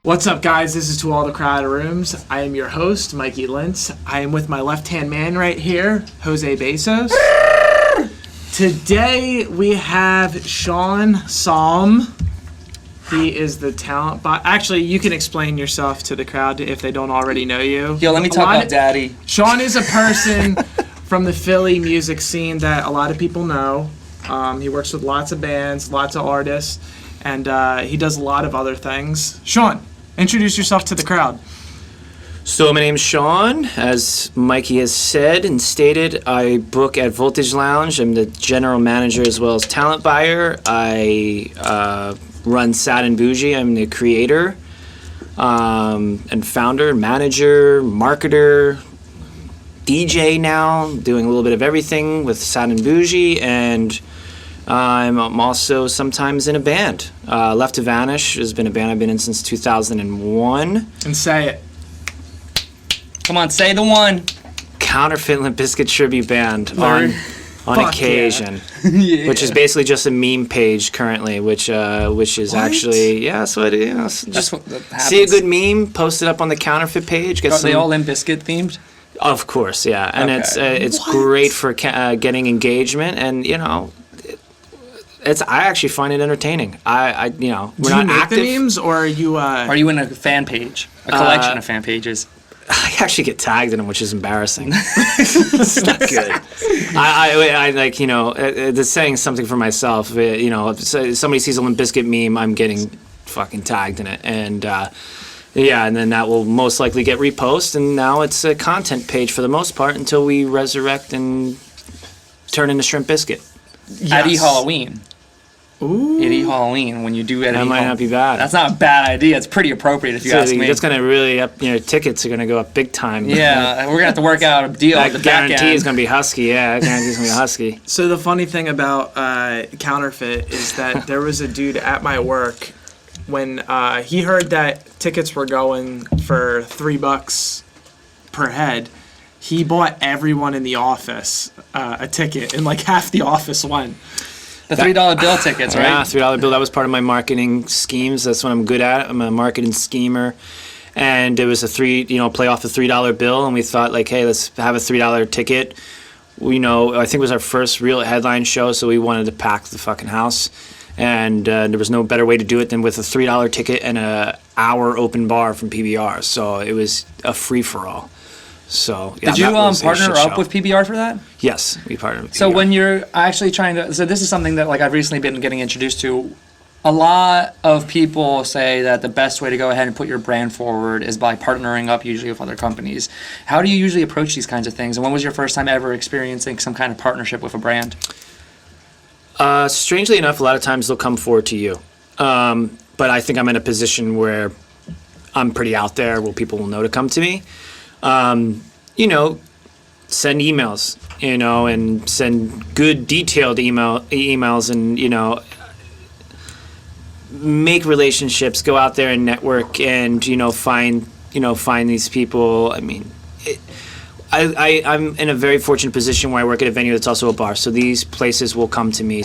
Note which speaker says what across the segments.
Speaker 1: What's up, guys? This is To All the Crowded Rooms. I am your host, Mikey Lentz. I am with my left-hand man right here, Jose Bezos. Today, we have Sean Salm. He is the talent bot. Actually, you can explain yourself to the crowd if they don't already know you.
Speaker 2: Yo, let me talk about Daddy.
Speaker 1: Sean is a person from the Philly music scene that a lot of people know. He works with lots of bands, lots of artists, and he does a lot of other things. Sean, introduce yourself to the crowd.
Speaker 3: So my name's Sean. As Mikey has said and stated, I book at Voltage Lounge. I'm the general manager as well as talent buyer. I run Sad Boujee. I'm the creator and founder, manager, marketer, DJ now, doing a little bit of everything with Sad Boujee, and I'm also sometimes in a band. Left to Vanish has been a band I've been in since 2001.
Speaker 1: And say it.
Speaker 2: Come on, say the one.
Speaker 3: Counterfeit Limp Bizkit tribute band on occasion,
Speaker 2: Yeah.
Speaker 3: which is basically just a meme page currently, which is actually so it is. Just
Speaker 2: what happens.
Speaker 3: see a good meme, post it up on the Counterfeit page.
Speaker 2: Are they all Limp Bizkit themed?
Speaker 3: Of course, yeah, and
Speaker 2: Okay.
Speaker 3: it's great for getting engagement, and I actually find it entertaining. We're
Speaker 1: Do
Speaker 3: not
Speaker 1: you make
Speaker 3: active.
Speaker 1: the memes, or are you...
Speaker 2: Are you in a fan page? A collection of fan pages?
Speaker 3: I actually get tagged in them, which is embarrassing. It's not good. I like, it's saying something for myself. If somebody sees a Limp Bizkit meme, I'm getting fucking tagged in it. And, and then that will most likely get reposted. And now it's a content page for the most part until we resurrect and turn into Shrimp Biscuit.
Speaker 2: Eddie Halloween.
Speaker 1: Ooh.
Speaker 2: Eddie Halloween, when you do Eddie
Speaker 3: That might not be bad.
Speaker 2: That's not a bad idea. It's pretty appropriate if you ask me.
Speaker 3: That's going to really up, tickets are going to go up big time.
Speaker 2: Yeah, we're going to have to work out a deal
Speaker 3: That
Speaker 2: with the back
Speaker 3: guarantee
Speaker 2: end.
Speaker 3: is going to be husky. Yeah, that guarantee is going to be husky.
Speaker 1: So the funny thing about Counterfeit is that there was a dude at my work when he heard that tickets were going for $3 per head. He bought everyone in the office a ticket, and like half the office won.
Speaker 2: The $3 bill tickets, right?
Speaker 3: Yeah, $3 bill. That was part of my marketing schemes. That's what I'm good at. I'm a marketing schemer. And it was play off the $3 bill. And we thought, like, hey, let's have a $3 ticket. I think it was our first real headline show, so we wanted to pack the fucking house. And there was no better way to do it than with a $3 ticket and an hour open bar from PBR. So it was a free-for-all. So, yeah,
Speaker 2: Did you
Speaker 3: that was a
Speaker 2: partner
Speaker 3: shit
Speaker 2: up
Speaker 3: show.
Speaker 2: with PBR for that?
Speaker 3: Yes, we partnered with PBR.
Speaker 2: So when you're actually trying to, so this is something that like I've recently been getting introduced to. A lot of people say that the best way to go ahead and put your brand forward is by partnering up usually with other companies. How do you usually approach these kinds of things? And when was your first time ever experiencing some kind of partnership with a brand?
Speaker 3: Strangely enough, a lot of times they'll come forward to you. But I think I'm in a position where I'm pretty out there where people will know to come to me. Send emails, and send good detailed emails and, make relationships, go out there and network and, find these people. I mean, I'm in a very fortunate position where I work at a venue that's also a bar, so these places will come to me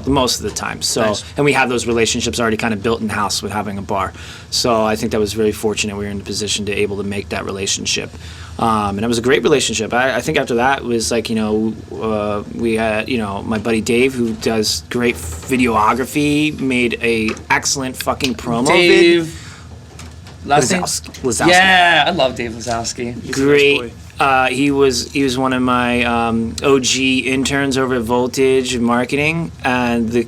Speaker 3: most of the time. So,
Speaker 2: Nice.
Speaker 3: And we have those relationships already kind of built in house with having a bar. So I think that was very fortunate. We were in the position to able to make that relationship, and it was a great relationship. I think after that was like we had my buddy Dave, who does great videography, made a excellent fucking promo.
Speaker 2: Dave Lazowski.
Speaker 3: Lazowski.
Speaker 2: Yeah, I love Dave Lazowski.
Speaker 3: Great. He was one of my OG interns over at Voltage Marketing, and the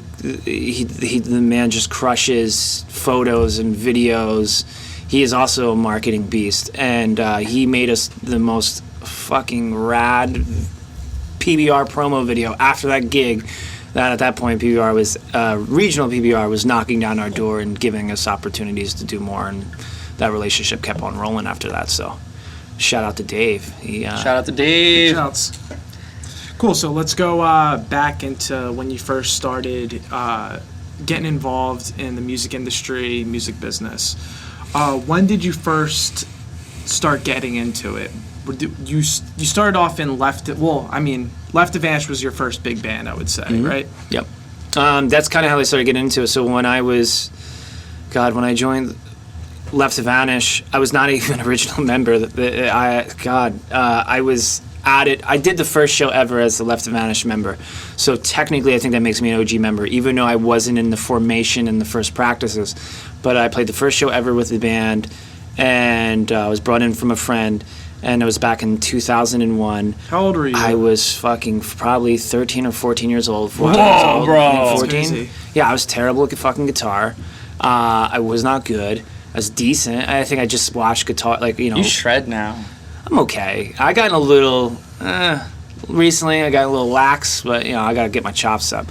Speaker 3: man just crushes photos and videos. He is also a marketing beast, and he made us the most fucking rad PBR promo video after that gig. That at that point PBR was regional PBR was knocking down our door and giving us opportunities to do more, and that relationship kept on rolling after that. So. Shout out to Dave.
Speaker 2: Shout out to Dave.
Speaker 1: Shouts. Cool. So let's go back into when you first started getting involved in the music industry, music business. When did you first start getting into it? You started off in Left to Vanish was your first big band, I would say, right?
Speaker 3: Yep. That's kind of how I started getting into it. So when I joined Left to Vanish. I was not even an original member. I was added. I did the first show ever as the Left to Vanish member. So technically, I think that makes me an OG member, even though I wasn't in the formation in the first practices. But I played the first show ever with the band, and I was brought in from a friend. And it was back in 2001.
Speaker 1: How old were you?
Speaker 3: I was fucking probably 13 or 14 years old. 14
Speaker 2: Whoa,
Speaker 3: years old,
Speaker 2: bro.
Speaker 3: I think
Speaker 1: That's
Speaker 3: 14.
Speaker 1: crazy.
Speaker 3: Yeah, I was terrible at fucking guitar. I was not good. I was decent. I think I just watched guitar,
Speaker 2: You shred now.
Speaker 3: I'm okay. I got a little, recently I got a little lax, but, I got to get my chops up.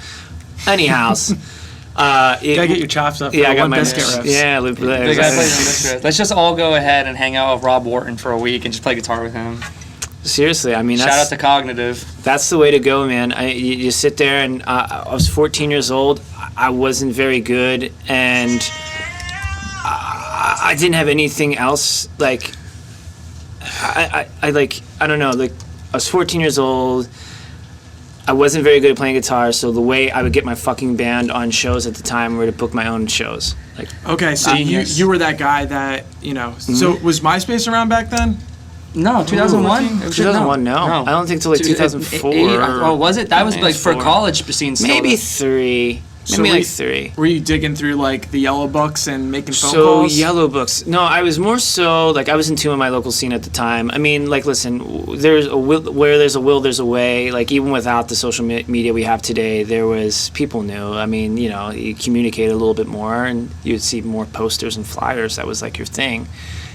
Speaker 3: Anyhow.
Speaker 1: Gotta get your chops up.
Speaker 3: Yeah, I got
Speaker 1: Limp
Speaker 3: my
Speaker 1: Bizkit riffs.
Speaker 3: Yeah,
Speaker 2: The guy plays on this riff. Let's just all go ahead and hang out with Rob Wharton for a week and just play guitar with him.
Speaker 3: Seriously, I mean,
Speaker 2: Shout out to Cognitive.
Speaker 3: that's the way to go, man. You sit there, and I was 14 years old. I wasn't very good, and I didn't have anything else. Like, I don't know. Like, I was 14 years old. I wasn't very good at playing guitar, so the way I would get my fucking band on shows at the time were to book my own shows. Like,
Speaker 1: Okay, so you were that guy that, So was MySpace around back then?
Speaker 2: No, 2001?
Speaker 1: Ooh,
Speaker 3: 2001, no. I don't think till like 2004.
Speaker 2: Oh, was it? That was like for
Speaker 3: four.
Speaker 2: college scene still.
Speaker 3: Maybe 3.
Speaker 1: So
Speaker 3: Maybe
Speaker 1: we-
Speaker 3: like 3.
Speaker 1: Were you digging through like the yellow books and making phone
Speaker 3: So
Speaker 1: calls?
Speaker 3: yellow books. No, I was more so like I was in tune with my local scene at the time. I mean, like, listen, there's a will, where there's a will, there's a way. Like, even without the social media we have today, there was people knew. I mean, you communicate a little bit more, and you'd see more posters and flyers. That was like your thing.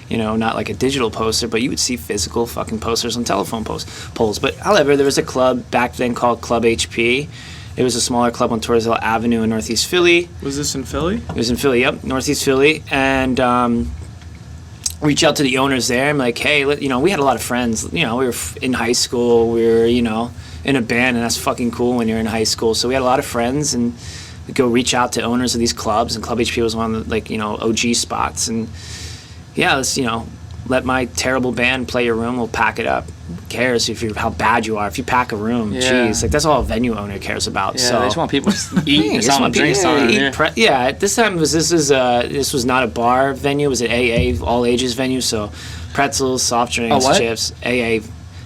Speaker 3: Not like a digital poster, but you would see physical fucking posters on telephone poles. But however, there was a club back then called Club HP. It was a smaller club on Torresville Avenue in Northeast Philly.
Speaker 1: Was this in Philly?
Speaker 3: It was in Philly, yep, Northeast Philly, and reach out to the owners there. I'm like, hey, we had a lot of friends. We were in high school. We were, in a band, and that's fucking cool when you're in high school. So we had a lot of friends, and we'd go reach out to owners of these clubs, and Club HP was one of the OG spots, and yeah, let's let my terrible band play your room. We'll pack it up. Who cares how bad you are? If you pack a room, jeez, that's all a venue owner cares about.
Speaker 2: Yeah,
Speaker 3: so
Speaker 2: they just want people to eat
Speaker 3: just
Speaker 2: something,
Speaker 3: want
Speaker 2: drink
Speaker 3: people to
Speaker 2: something.
Speaker 3: eat this time this was not a bar venue. It was an AA all ages venue. So pretzels, soft drinks,
Speaker 2: what?
Speaker 3: chips, AA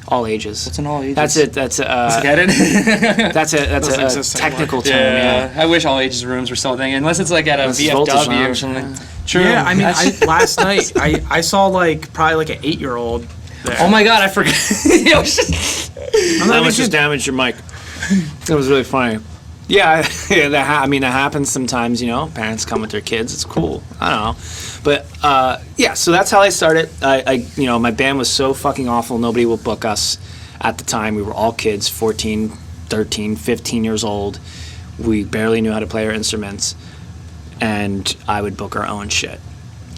Speaker 3: all ages.
Speaker 2: What's an all ages?
Speaker 3: That's it. That's
Speaker 2: Get it?
Speaker 3: that's
Speaker 1: Doesn't
Speaker 3: a
Speaker 1: exist anymore.
Speaker 3: technical term. Yeah.
Speaker 2: I wish all ages rooms were still a thing, unless it's like at a
Speaker 3: Unless it's Voltage
Speaker 2: VFW or
Speaker 3: Lounge.
Speaker 2: something. True.
Speaker 1: Yeah, I mean, last night I saw probably like an 8-year-old there.
Speaker 2: Oh my god, I forgot. It was just.
Speaker 3: How much just damaged your mic? It was really funny. Yeah, that happens sometimes. Parents come with their kids. It's cool. I don't know, but so that's how I started. My band was so fucking awful. Nobody would book us at the time. We were all kids, 14, 13, 15 years old. We barely knew how to play our instruments, and I would book our own shit.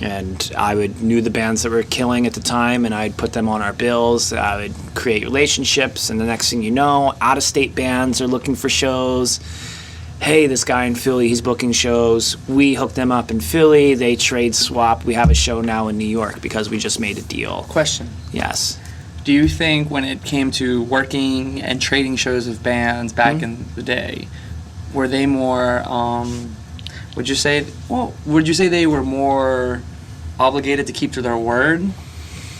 Speaker 3: And I knew the bands that were killing at the time, and I'd put them on our bills. I would create relationships, and the next thing you know, out-of-state bands are looking for shows. Hey, this guy in Philly, he's booking shows. We hook them up in Philly. They trade swap. We have a show now in New York because we just made a deal.
Speaker 2: Question.
Speaker 3: Yes.
Speaker 2: Do you think when it came to working and trading shows with bands back in the day, were they more, would you say they were more obligated to keep to their word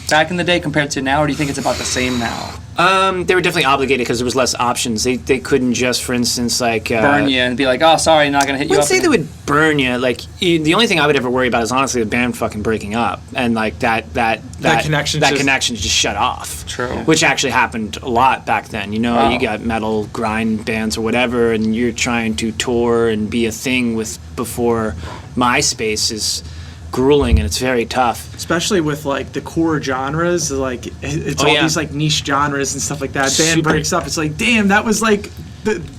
Speaker 2: back in the day compared to now, or do you think it's about the same now?
Speaker 3: They were definitely obligated because there was less options. They couldn't just, for instance,
Speaker 2: burn you and be like, oh, sorry, not gonna hit
Speaker 3: I
Speaker 2: you up.
Speaker 3: wouldn't say they would burn you. The only thing I would ever worry about is honestly the band fucking breaking up and that
Speaker 1: connection
Speaker 3: just shut off.
Speaker 2: True.
Speaker 3: Which actually happened a lot back then.
Speaker 2: Wow.
Speaker 3: You got metal grind bands or whatever, and you're trying to tour and be a thing before MySpace is grueling, and it's very tough.
Speaker 1: Especially with the core genres, it's all these niche genres and stuff like that. Band
Speaker 3: Super.
Speaker 1: breaks up. It's like, damn, that was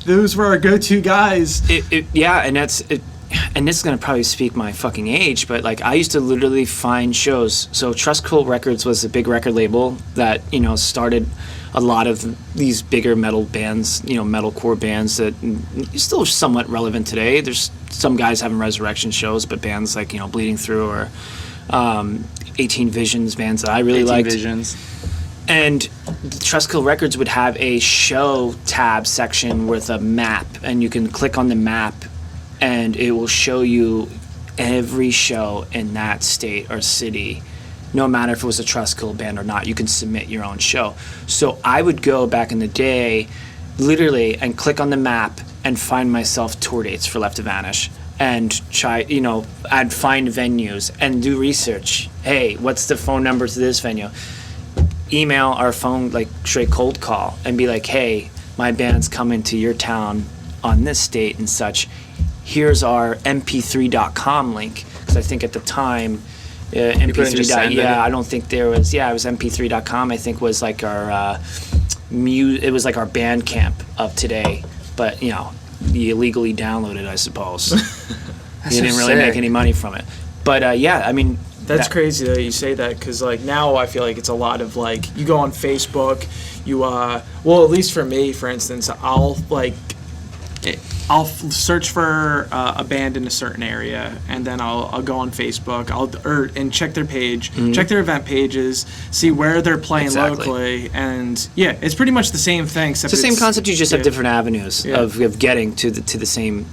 Speaker 1: those were our go-to guys.
Speaker 3: And this is gonna probably speak my fucking age, but I used to literally find shows. So Trust Cult Records was a big record label that started a lot of these bigger metal bands, metalcore bands that is still somewhat relevant today. There's some guys having resurrection shows, but bands like Bleeding Through or 18 Visions, bands that I really liked.
Speaker 2: Visions.
Speaker 3: And Trust Kill Records would have a show tab section with a map, and you can click on the map and it will show you every show in that state or city, no matter if it was a Trust Kill band or not. You can submit your own show. So I would go back in the day, literally, and click on the map and find myself tour dates for Left to Vanish, and try, I'd find venues and do research. Hey, what's the phone number to this venue? Email our phone, like straight cold call, and be like, hey, my band's coming to your town on this date and such. Here's our mp3.com link. Because I think at the time, mp3. I don't think there was. Yeah, it was mp3.com. I think was like our it was like our Bandcamp of today. But you illegally downloaded, I suppose. You didn't really make any money from it. But yeah, I mean.
Speaker 1: That's crazy that you say that, because like now I feel like it's a lot of like you go on Facebook, well, at least for me, for instance, I'll search for a band in a certain area, and then I'll go on Facebook, and check their page, check their event pages, see where they're playing locally, and yeah, it's pretty much the same thing.
Speaker 3: It's the same concept. You just have different avenues of getting to the same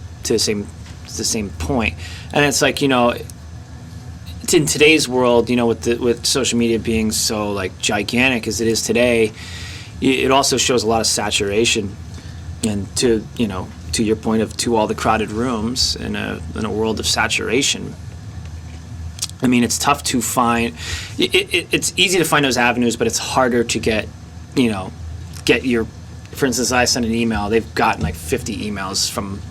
Speaker 3: point, and it's like in today's world, with social media being so like gigantic as it is today, it also shows a lot of saturation, and to your point to all the crowded rooms in a world of saturation. I mean, it's tough to find. It's easy to find those avenues, but it's harder to get your. For instance, I sent an email. They've gotten like 50 emails from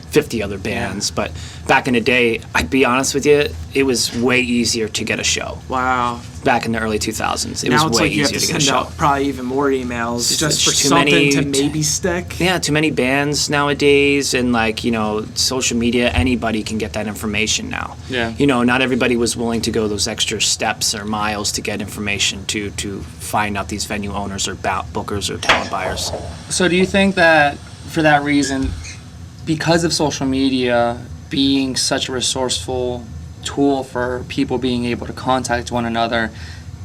Speaker 3: 50 other bands, but back in the day, I'd be honest with you, it was way easier to get a show.
Speaker 1: Wow.
Speaker 3: Back in the early 2000s, it
Speaker 1: now
Speaker 3: was
Speaker 1: it's
Speaker 3: way
Speaker 1: like you
Speaker 3: easier
Speaker 1: have to
Speaker 3: to get a
Speaker 1: send
Speaker 3: show.
Speaker 1: out probably even more emails just for
Speaker 3: too
Speaker 1: something
Speaker 3: many
Speaker 1: to maybe stick.
Speaker 3: Yeah, too many bands nowadays, and like social media, anybody can get that information now.
Speaker 2: Yeah.
Speaker 3: Not everybody was willing to go those extra steps or miles to get information to find out these venue owners or bookers or talent buyers.
Speaker 2: So do you think that for that reason, because of social media being such a resourceful tool for people being able to contact one another,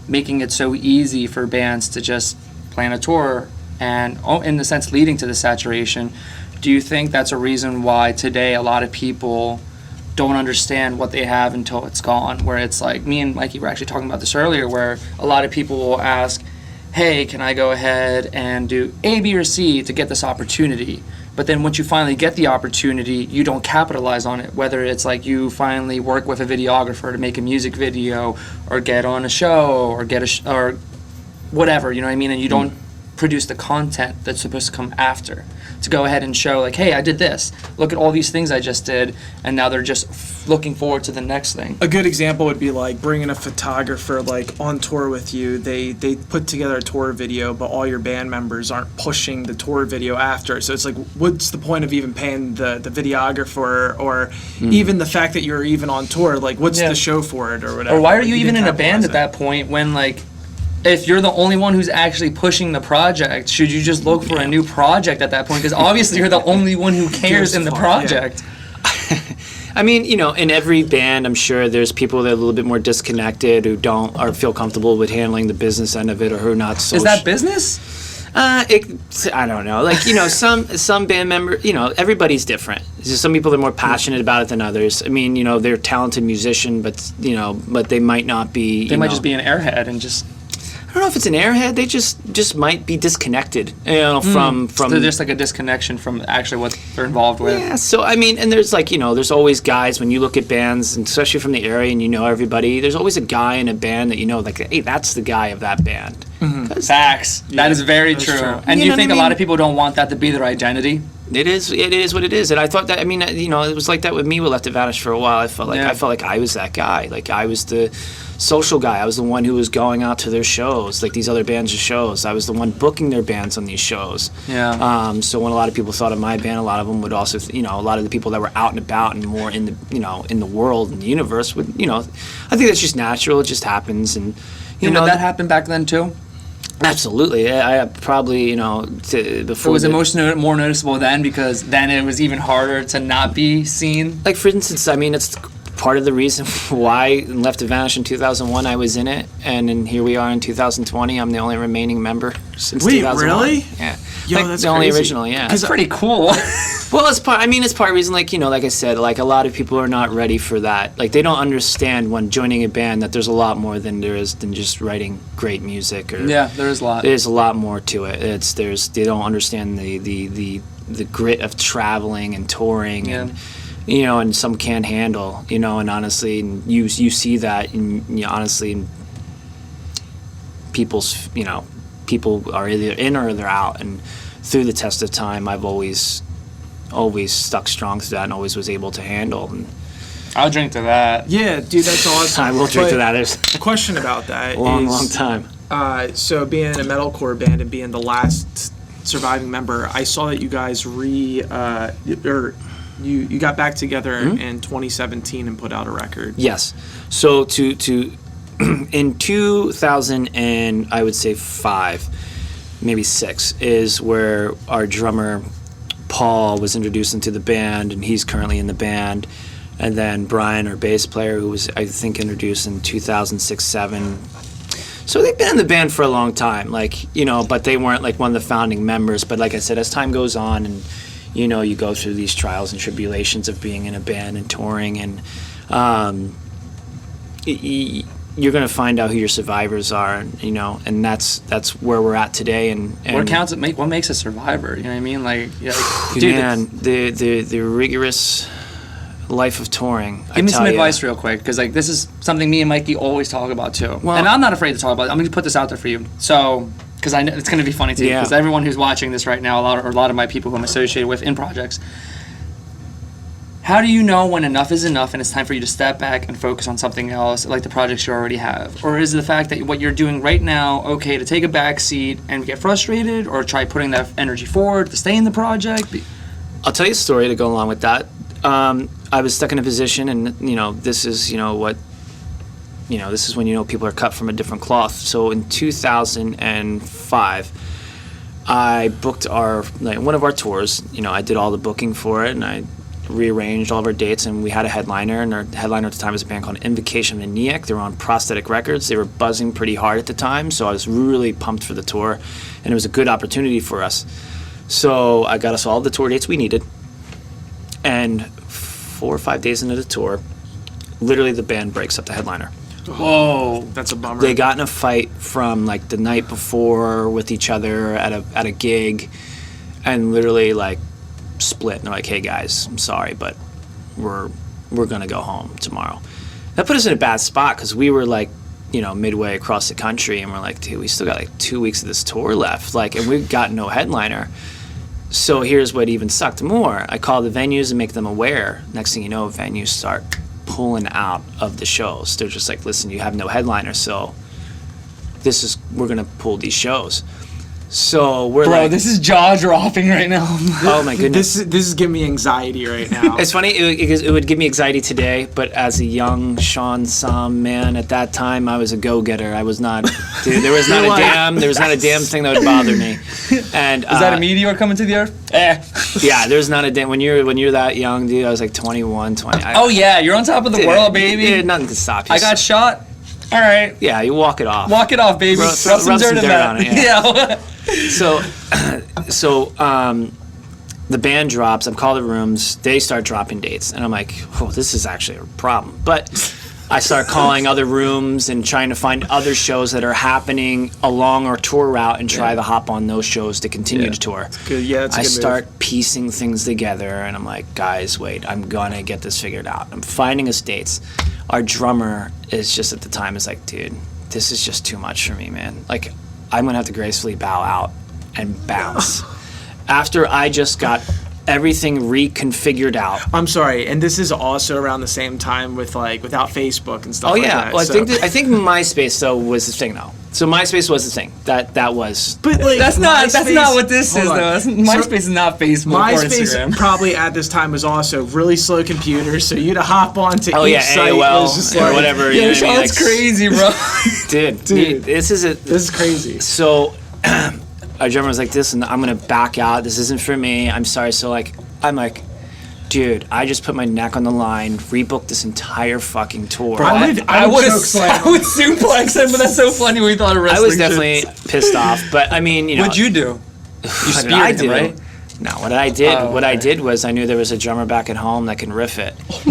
Speaker 2: making it so easy for bands to just plan a tour and, in the sense, leading to the saturation, do you think that's a reason why today a lot of people don't understand what they have until it's gone? Where it's like, me and Mikey were actually talking about this earlier, where a lot of people will ask, hey, can I go ahead and do A, B, or C to get this opportunity? But then once you finally get the opportunity, you don't capitalize on it. Whether it's like you finally work with a videographer to make a music video, or get on a show, or or whatever, you know what I mean? And you don't produce the content that's supposed to come after, to go ahead and show like, hey, I did this. Look at all these things I just did, and now they're just looking forward to the next thing.
Speaker 1: A good example would be like bringing a photographer like on tour with you. They put together a tour video, but all your band members aren't pushing the tour video after. So it's like, what's the point of even paying the videographer, or even the fact that you're even on tour? Like, what's the show for it, or whatever?
Speaker 2: Or why are you even in a band at that point when, like, if you're the only one who's actually pushing the project, should you just look for a new project at that point? Because obviously you're the only one who cares in the project.
Speaker 3: I mean, in every band, I'm sure there's people that are a little bit more disconnected, who don't or feel comfortable with handling the business end of it, or who are not so.
Speaker 2: Is that business?
Speaker 3: I don't know. Like, some band member, everybody's different. Just some people are more passionate about it than others. I mean, they're a talented musician, but they might not be.
Speaker 2: They might just be an airhead and just.
Speaker 3: I don't know if it's an airhead. They just might be disconnected, from.
Speaker 2: So there's like a disconnection from actually what they're involved with.
Speaker 3: Yeah. So I mean, and there's like there's always guys when you look at bands, and especially from the area, and everybody. There's always a guy in a band that like, hey, that's the guy of that band.
Speaker 2: Mm-hmm. Facts. That is very true. And you think a lot of people don't want that to be their identity?
Speaker 3: It is what it is, and I thought that. I mean, it was like that with me with Left to Vanish for a while. I felt like I was that guy. Like I was the social guy. I was the one who was going out to their shows, like these other bands' shows. I was the one booking their bands on these shows.
Speaker 2: Yeah.
Speaker 3: So when a lot of people thought of my band, a lot of them would also, a lot of the people that were out and about and more in the, in the world and the universe would, I think that's just natural. It just happens, and
Speaker 2: did that happen back then too?
Speaker 3: Absolutely. I probably, before.
Speaker 2: Was it more noticeable then, because then it was even harder to not be seen?
Speaker 3: Like, for instance, I mean, it's part of the reason why in Left to Vanish in 2001 I was in it, and then here we are in 2020. I'm the only remaining member since 2001.
Speaker 1: Wait, really?
Speaker 3: Yeah.
Speaker 1: Yo,
Speaker 3: like
Speaker 1: that's
Speaker 3: the only
Speaker 1: crazy.
Speaker 3: original, yeah.
Speaker 2: That's pretty cool.
Speaker 3: Well, it's part. I mean, it's part reason. Like like I said, like a lot of people are not ready for that. Like they don't understand when joining a band that there's a lot more than there is than just writing great music. Or
Speaker 2: Yeah, there is a lot.
Speaker 3: there's a lot more to it. They don't understand the grit of traveling and touring and. And some can't handle, and honestly, and you see that, and honestly, in people's, people are either in or they're out, and through the test of time, I've always stuck strong through that, and always was able to handle. And
Speaker 2: I'll drink to that.
Speaker 1: Yeah, dude, that's awesome.
Speaker 3: I will drink to that. There's
Speaker 1: A question about that
Speaker 3: a long
Speaker 1: is,
Speaker 3: time.
Speaker 1: So being in a metalcore band and being the last surviving member, I saw that you guys you got back together in 2017 and put out a record.
Speaker 3: Yes. So to in 2000 and I would say 5, maybe 6 is where our drummer Paul was introduced into the band, and he's currently in the band. And then Brian, our bass player, who was I think introduced in 2006-7. So they've been in the band for a long time, but they weren't like one of the founding members. But like I said, as time goes on and you go through these trials and tribulations of being in a band and touring, and you're going to find out who your survivors are, and that's where we're at today. And
Speaker 2: What counts? What makes a survivor? You know what I mean? Dude,
Speaker 3: man, the rigorous life of touring.
Speaker 2: Give me some advice real quick, because this is something me and Mikey always talk about too.
Speaker 3: Well,
Speaker 2: and I'm not afraid to talk about it. I'm going to put this out there for you. So, because I know it's going to be funny too, because everyone who's watching this right now, a lot of my people who I'm associated with in projects, how do you know when enough is enough and it's time for you to step back and focus on something else, like the projects you already have? Or is it the fact that what you're doing right now okay to take a back seat and get frustrated, or try putting that energy forward to stay in the project?
Speaker 3: I'll tell you a story to go along with that. I was stuck in a position, and this is this is when people are cut from a different cloth. So in 2005, I booked one of our tours. I did all the booking for it, and I rearranged all of our dates, and we had a headliner, and our headliner at the time was a band called Invocation of Maniac. They were on Prosthetic Records. They were buzzing pretty hard at the time, so I was really pumped for the tour, and it was a good opportunity for us. So I got us all the tour dates we needed, and 4 or 5 days into the tour, literally the band breaks up the headliner.
Speaker 1: Whoa, that's a bummer.
Speaker 3: They got in a fight from the night before with each other at a gig, and literally split. And they're like, "Hey guys, I'm sorry, but we're gonna go home tomorrow." That put us in a bad spot, because we were midway across the country, and we're like, "Dude, we still got 2 weeks of this tour left, and we've got no headliner." So here's what even sucked more. I call the venues and make them aware. Next thing you know, venues start pulling out of the shows. They're just like, "Listen, you have no headliner, so we're gonna pull these shows." So we're
Speaker 2: this is jaw dropping right now.
Speaker 3: Oh my goodness.
Speaker 1: This is giving me anxiety right now.
Speaker 3: It's funny, it would give me anxiety today, but as a young Sean Salm man at that time, I was a go-getter. I was not, dude, there was not a damn thing that would bother me. And
Speaker 2: is that a meteor coming to the earth?
Speaker 3: Yeah, there's not a damn, when you're that young, dude, I was 21, 20.
Speaker 2: Oh yeah, you're on top of the world, baby.
Speaker 3: Dude, nothing can stop you.
Speaker 2: I got shot. All right.
Speaker 3: Yeah, you walk it off.
Speaker 2: Walk it off, baby.
Speaker 3: Rub some dirt on it.
Speaker 2: Yeah.
Speaker 3: So the band drops. I'm calling the rooms. They start dropping dates, and I'm like, "Oh, this is actually a problem." But I start calling other rooms and trying to find other shows that are happening along our tour route, and try to hop on those shows to continue to tour.
Speaker 1: Good. Yeah, it's a good
Speaker 3: start piecing things together, and I'm like, "Guys, wait! I'm gonna get this figured out." I'm finding us dates. Our drummer is just at the time is like, "Dude, this is just too much for me, man. I'm gonna have to gracefully bow out and bounce." After I just got everything reconfigured out.
Speaker 1: I'm sorry, and this is also around the same time with without Facebook and stuff.
Speaker 3: Oh
Speaker 1: like
Speaker 3: yeah,
Speaker 1: that,
Speaker 3: well,
Speaker 1: so.
Speaker 3: I think MySpace though was the thing though. So MySpace was the thing that was.
Speaker 1: But
Speaker 2: that's not what this is
Speaker 1: on.
Speaker 2: though. MySpace is not Facebook or Instagram.
Speaker 1: MySpace probably at this time was also really slow computers, so you'd have hop onto each site.
Speaker 3: AOL
Speaker 1: was just
Speaker 3: or whatever.
Speaker 2: Yeah,
Speaker 3: You know what I mean?
Speaker 2: Sean's crazy, bro.
Speaker 3: Dude, this is
Speaker 1: crazy.
Speaker 3: So our drummer was like, "This, and I'm gonna back out. This isn't for me. I'm sorry." So I'm like, dude, I just put my neck on the line, rebooked this entire fucking tour.
Speaker 1: Bro, I would suplex
Speaker 2: him, but that's so funny when we thought of wrestling.
Speaker 3: I was definitely pissed off, but I mean,
Speaker 2: What'd you do? You
Speaker 3: What did I
Speaker 2: speared
Speaker 3: do?
Speaker 2: him, right?
Speaker 3: No, what I did,
Speaker 2: Oh,
Speaker 3: what I
Speaker 2: okay.
Speaker 3: did was I knew there was a drummer back at home that can riff it.
Speaker 2: What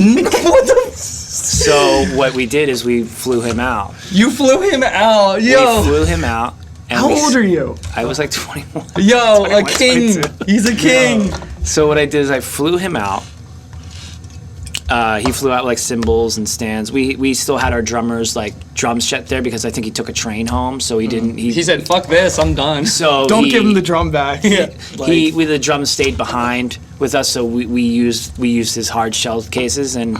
Speaker 2: the?
Speaker 3: So what we did is we flew him out.
Speaker 2: You flew him out,
Speaker 3: We flew him out. And
Speaker 1: How old are you?
Speaker 3: I was like 21.
Speaker 2: Yo, a
Speaker 3: 21,
Speaker 2: king.
Speaker 3: 22.
Speaker 2: He's a king.
Speaker 3: So what I did is I flew him out. He flew out like cymbals and stands. We still had our drummers like drum set there because I think he took a train home, so he didn't.
Speaker 2: He said, "Fuck this, I'm done."
Speaker 3: So
Speaker 1: Don't give him the drum back.
Speaker 3: The drums stayed behind with us, so we used his hard shell cases, and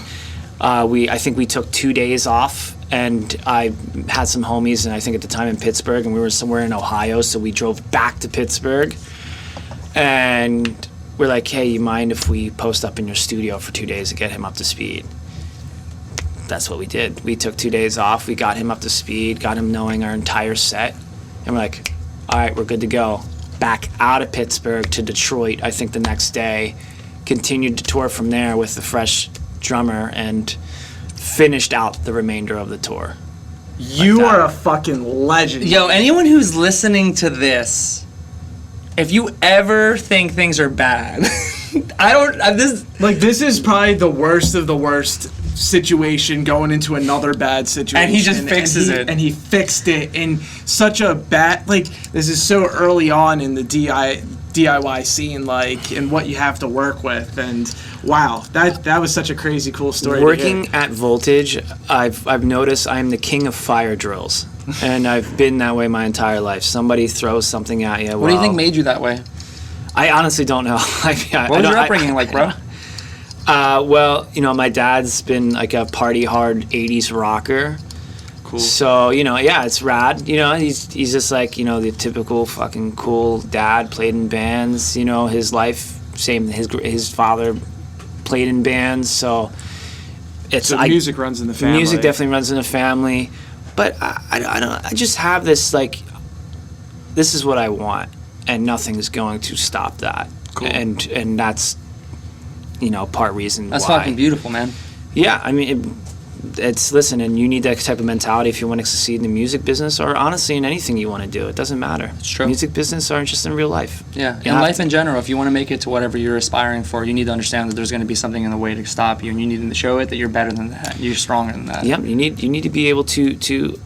Speaker 3: I think we took 2 days off, and I had some homies, and I think at the time in Pittsburgh, and we were somewhere in Ohio, so we drove back to Pittsburgh, and we're like, hey, you mind if we post up in your studio for 2 days to get him up to speed? That's what we did. We took 2 days off. We got him up to speed, got him knowing our entire set. And we're like, all right, we're good to go. Back out of Pittsburgh to Detroit, I think the next day. Continued to tour from there with the fresh drummer and finished out the remainder of the tour.
Speaker 1: You
Speaker 3: Like that.
Speaker 1: are a fucking legend.
Speaker 2: Yo, anyone who's listening to this, if you ever think things are bad,
Speaker 1: This is probably the worst of the worst situation going into another bad situation.
Speaker 2: And he just fixes it.
Speaker 1: And he fixed it in such a bad, this is so early on in the DIY scene, and what you have to work with. And wow, that was such a crazy cool story.
Speaker 3: Working at Voltage, I've noticed I'm the king of fire drills. And I've been that way my entire life. Somebody throws something at you.
Speaker 2: what do you think made you that way?
Speaker 3: I honestly don't know.
Speaker 2: What was your upbringing like, bro?
Speaker 3: Well, my dad's been like a party hard 80s rocker.
Speaker 1: Cool.
Speaker 3: So, yeah, it's rad. He's just like, the typical fucking cool dad, played in bands, his life, same, his father played in bands, so it's
Speaker 1: So music runs in the family.
Speaker 3: Music definitely runs in the family. But I just have this, this is what I want, and nothing's going to stop that.
Speaker 1: Cool.
Speaker 3: And that's, part reason
Speaker 2: That's
Speaker 3: why.
Speaker 2: fucking beautiful, man.
Speaker 3: Yeah, I mean, listen, and you need that type of mentality if you want to succeed in the music business or honestly in anything you want to do. It doesn't matter.
Speaker 2: It's true.
Speaker 3: Music business or just in real life.
Speaker 2: Yeah,
Speaker 3: You
Speaker 2: in
Speaker 3: have
Speaker 2: life
Speaker 3: to-
Speaker 2: in general, if you want to make it to whatever you're aspiring for, you need to understand that there's going to be something in the way to stop you, and you need to show it that you're better than that, you're stronger than that.
Speaker 3: Yep, you need to be able to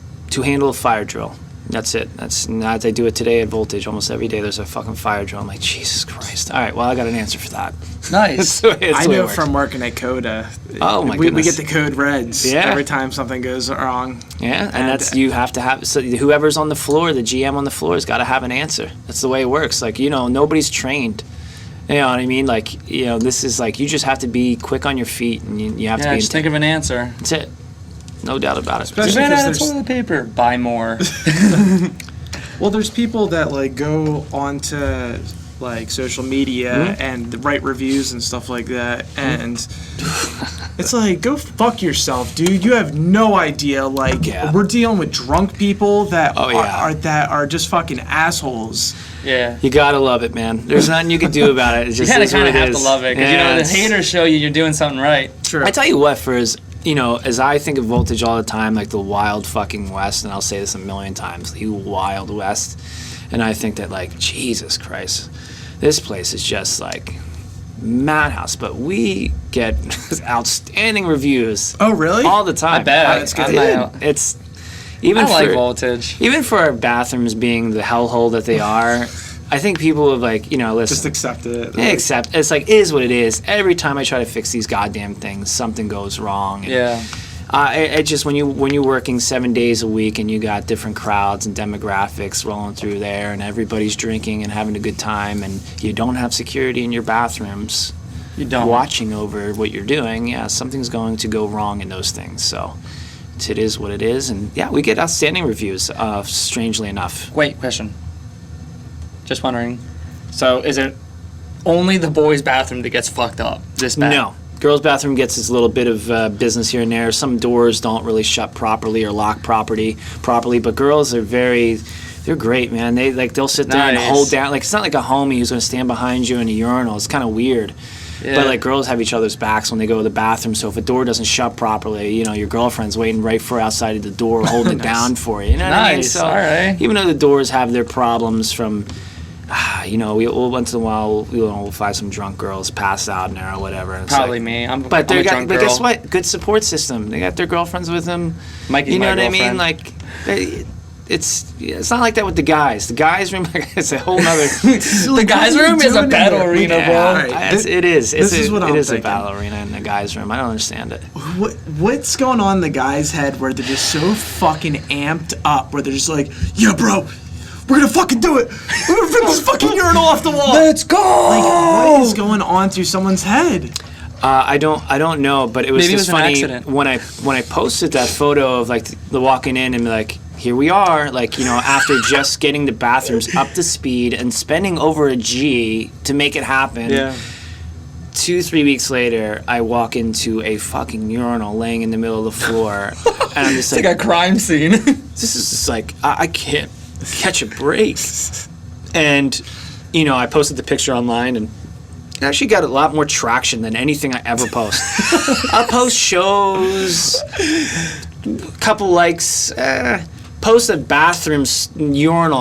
Speaker 3: handle a fire drill. That's it. As I do it today at Voltage. Almost every day there's a fucking fire drill. I'm like, Jesus Christ. All right, well, I got an answer for that.
Speaker 2: Nice.
Speaker 1: I know from working at Coda.
Speaker 3: Oh, my
Speaker 1: we
Speaker 3: goodness.
Speaker 1: get the code reds
Speaker 3: Yeah.
Speaker 1: every time something goes wrong.
Speaker 3: Yeah, and you have to have, so whoever's on the floor, the GM on the floor has got to have an answer. That's the way it works. Nobody's trained. You know what I mean? This is you just have to be quick on your feet, and you have to
Speaker 2: Yeah,
Speaker 3: be.
Speaker 2: just think of an answer.
Speaker 3: That's it. No doubt about it.
Speaker 2: You
Speaker 1: Especially
Speaker 2: ran out of
Speaker 1: there's-
Speaker 2: toilet paper. Buy more.
Speaker 1: Well, there's people that go onto social media and write reviews and stuff like that, and it's go fuck yourself, dude. You have no idea.
Speaker 3: Yeah.
Speaker 1: We're dealing with drunk people that
Speaker 3: Oh, yeah.
Speaker 1: are just fucking assholes.
Speaker 2: Yeah.
Speaker 3: You gotta love it, man. There's nothing you can do about it. It
Speaker 2: You
Speaker 3: just
Speaker 2: kind
Speaker 3: is
Speaker 2: of
Speaker 3: what it
Speaker 2: have
Speaker 3: is.
Speaker 2: to love it, because
Speaker 3: Yeah,
Speaker 2: the
Speaker 3: it's-
Speaker 2: haters show you're doing something right.
Speaker 1: Sure.
Speaker 3: I tell you what, as I think of Voltage all the time, the wild fucking West, and I'll say this a million times, the wild West, and I think that Jesus Christ, this place is just madhouse, but we get outstanding reviews
Speaker 1: Oh, really?
Speaker 3: all the time.
Speaker 2: I bet.
Speaker 1: Oh, that's good.
Speaker 3: It's even
Speaker 2: I like
Speaker 3: for
Speaker 2: Voltage.
Speaker 3: even for our bathrooms being the hellhole that they are. I think people have listen.
Speaker 1: Just accept it.
Speaker 3: They accept it's it is what it is. Every time I try to fix these goddamn things, something goes wrong. And,
Speaker 2: Yeah.
Speaker 3: it just when you're working 7 days a week and you got different crowds and demographics rolling through there, and everybody's drinking and having a good time, and you don't have security in your bathrooms,
Speaker 2: You don't.
Speaker 3: watching over what you're doing. Yeah, something's going to go wrong in those things. So it is what it is, and yeah, we get outstanding reviews. Strangely enough.
Speaker 2: Wait, question. Just wondering. So is it only the boys' bathroom that gets fucked up this bad?
Speaker 3: No. Girls' bathroom gets this little bit of business here and there. Some doors don't really shut properly or lock properly, but girls are they're great, man. They'll sit there and
Speaker 2: Nice.
Speaker 3: hold down. It's not like a homie who's going to stand behind you in a urinal. It's kind of weird.
Speaker 2: Yeah.
Speaker 3: But girls have each other's backs when they go to the bathroom. So if a door doesn't shut properly, your girlfriend's waiting right for outside of the door, holding it down for you. You know what I mean?
Speaker 2: Nice.
Speaker 3: So
Speaker 2: All right.
Speaker 3: even though the doors have their problems from we'll once in a while we'll find some drunk girls passed out in there or whatever. And it's
Speaker 2: Probably
Speaker 3: like,
Speaker 2: me. I'm
Speaker 3: but
Speaker 2: a drunk girl.
Speaker 3: guess what? Good support system. They got their girlfriends with them.
Speaker 2: Mikey's
Speaker 3: you know
Speaker 2: my
Speaker 3: what I mean?
Speaker 2: girlfriend.
Speaker 3: Like, it's not like that with the guys. The guys room, it's a whole nother.
Speaker 2: The guys' room is a battle arena, bro.
Speaker 1: Right.
Speaker 3: It is.
Speaker 1: This is what I'm
Speaker 3: a
Speaker 1: thinking.
Speaker 3: battle arena in the guys' room. I don't understand it.
Speaker 1: What's going on in the guy's head where they're just so fucking amped up, where they're just like, yeah, bro, we're gonna fucking do it. We're gonna rip this fucking urinal off the wall.
Speaker 2: Let's go.
Speaker 1: Like, what is going on through someone's head?
Speaker 3: I don't know, but it was
Speaker 2: Maybe it
Speaker 3: just
Speaker 2: was an
Speaker 3: funny
Speaker 2: accident.
Speaker 3: when I posted that photo of like the walking in and like, here we are, like, after just getting the bathrooms up to speed and spending over a G to make it happen.
Speaker 2: Yeah.
Speaker 3: 2-3 weeks later, I walk into a fucking urinal laying in the middle of the floor, and I'm just
Speaker 2: It's like a crime scene.
Speaker 3: this is just like I can't catch a break. And I posted the picture online, and it actually got a lot more traction than anything I ever post. I'll post shows, couple likes, post a bathroom urinal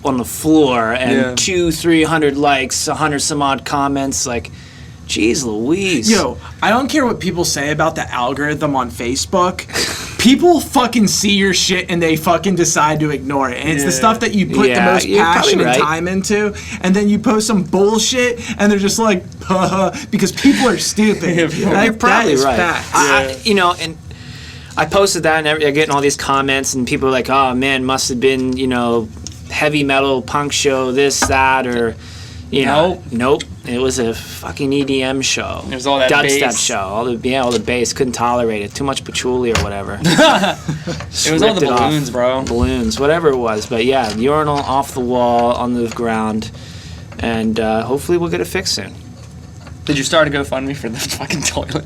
Speaker 3: on the floor, and 200-300 likes, 100 some odd comments, like. Jeez Louise.
Speaker 1: Yo, I don't care what people say about the algorithm on Facebook. People fucking see your shit and they fucking decide to ignore it. And it's the stuff that you put the most
Speaker 3: you're
Speaker 1: passion
Speaker 3: probably
Speaker 1: and
Speaker 3: right.
Speaker 1: time into. And then you post some bullshit and they're just like, because people are stupid.
Speaker 3: You're probably right.
Speaker 1: Facts.
Speaker 3: And I posted that and I'm getting all these comments and people are like, oh man, must have been, heavy metal punk show, this, that, or, Nope. It was a fucking EDM show.
Speaker 2: It was all that
Speaker 3: dubstep
Speaker 2: bass.
Speaker 3: show. All the bass. Couldn't tolerate it. Too much patchouli or whatever.
Speaker 2: It was all the balloons, bro.
Speaker 3: Balloons, whatever it was. But yeah, urinal off the wall, on the ground, and hopefully we'll get it fixed soon.
Speaker 2: Did you start a GoFundMe for the fucking toilet?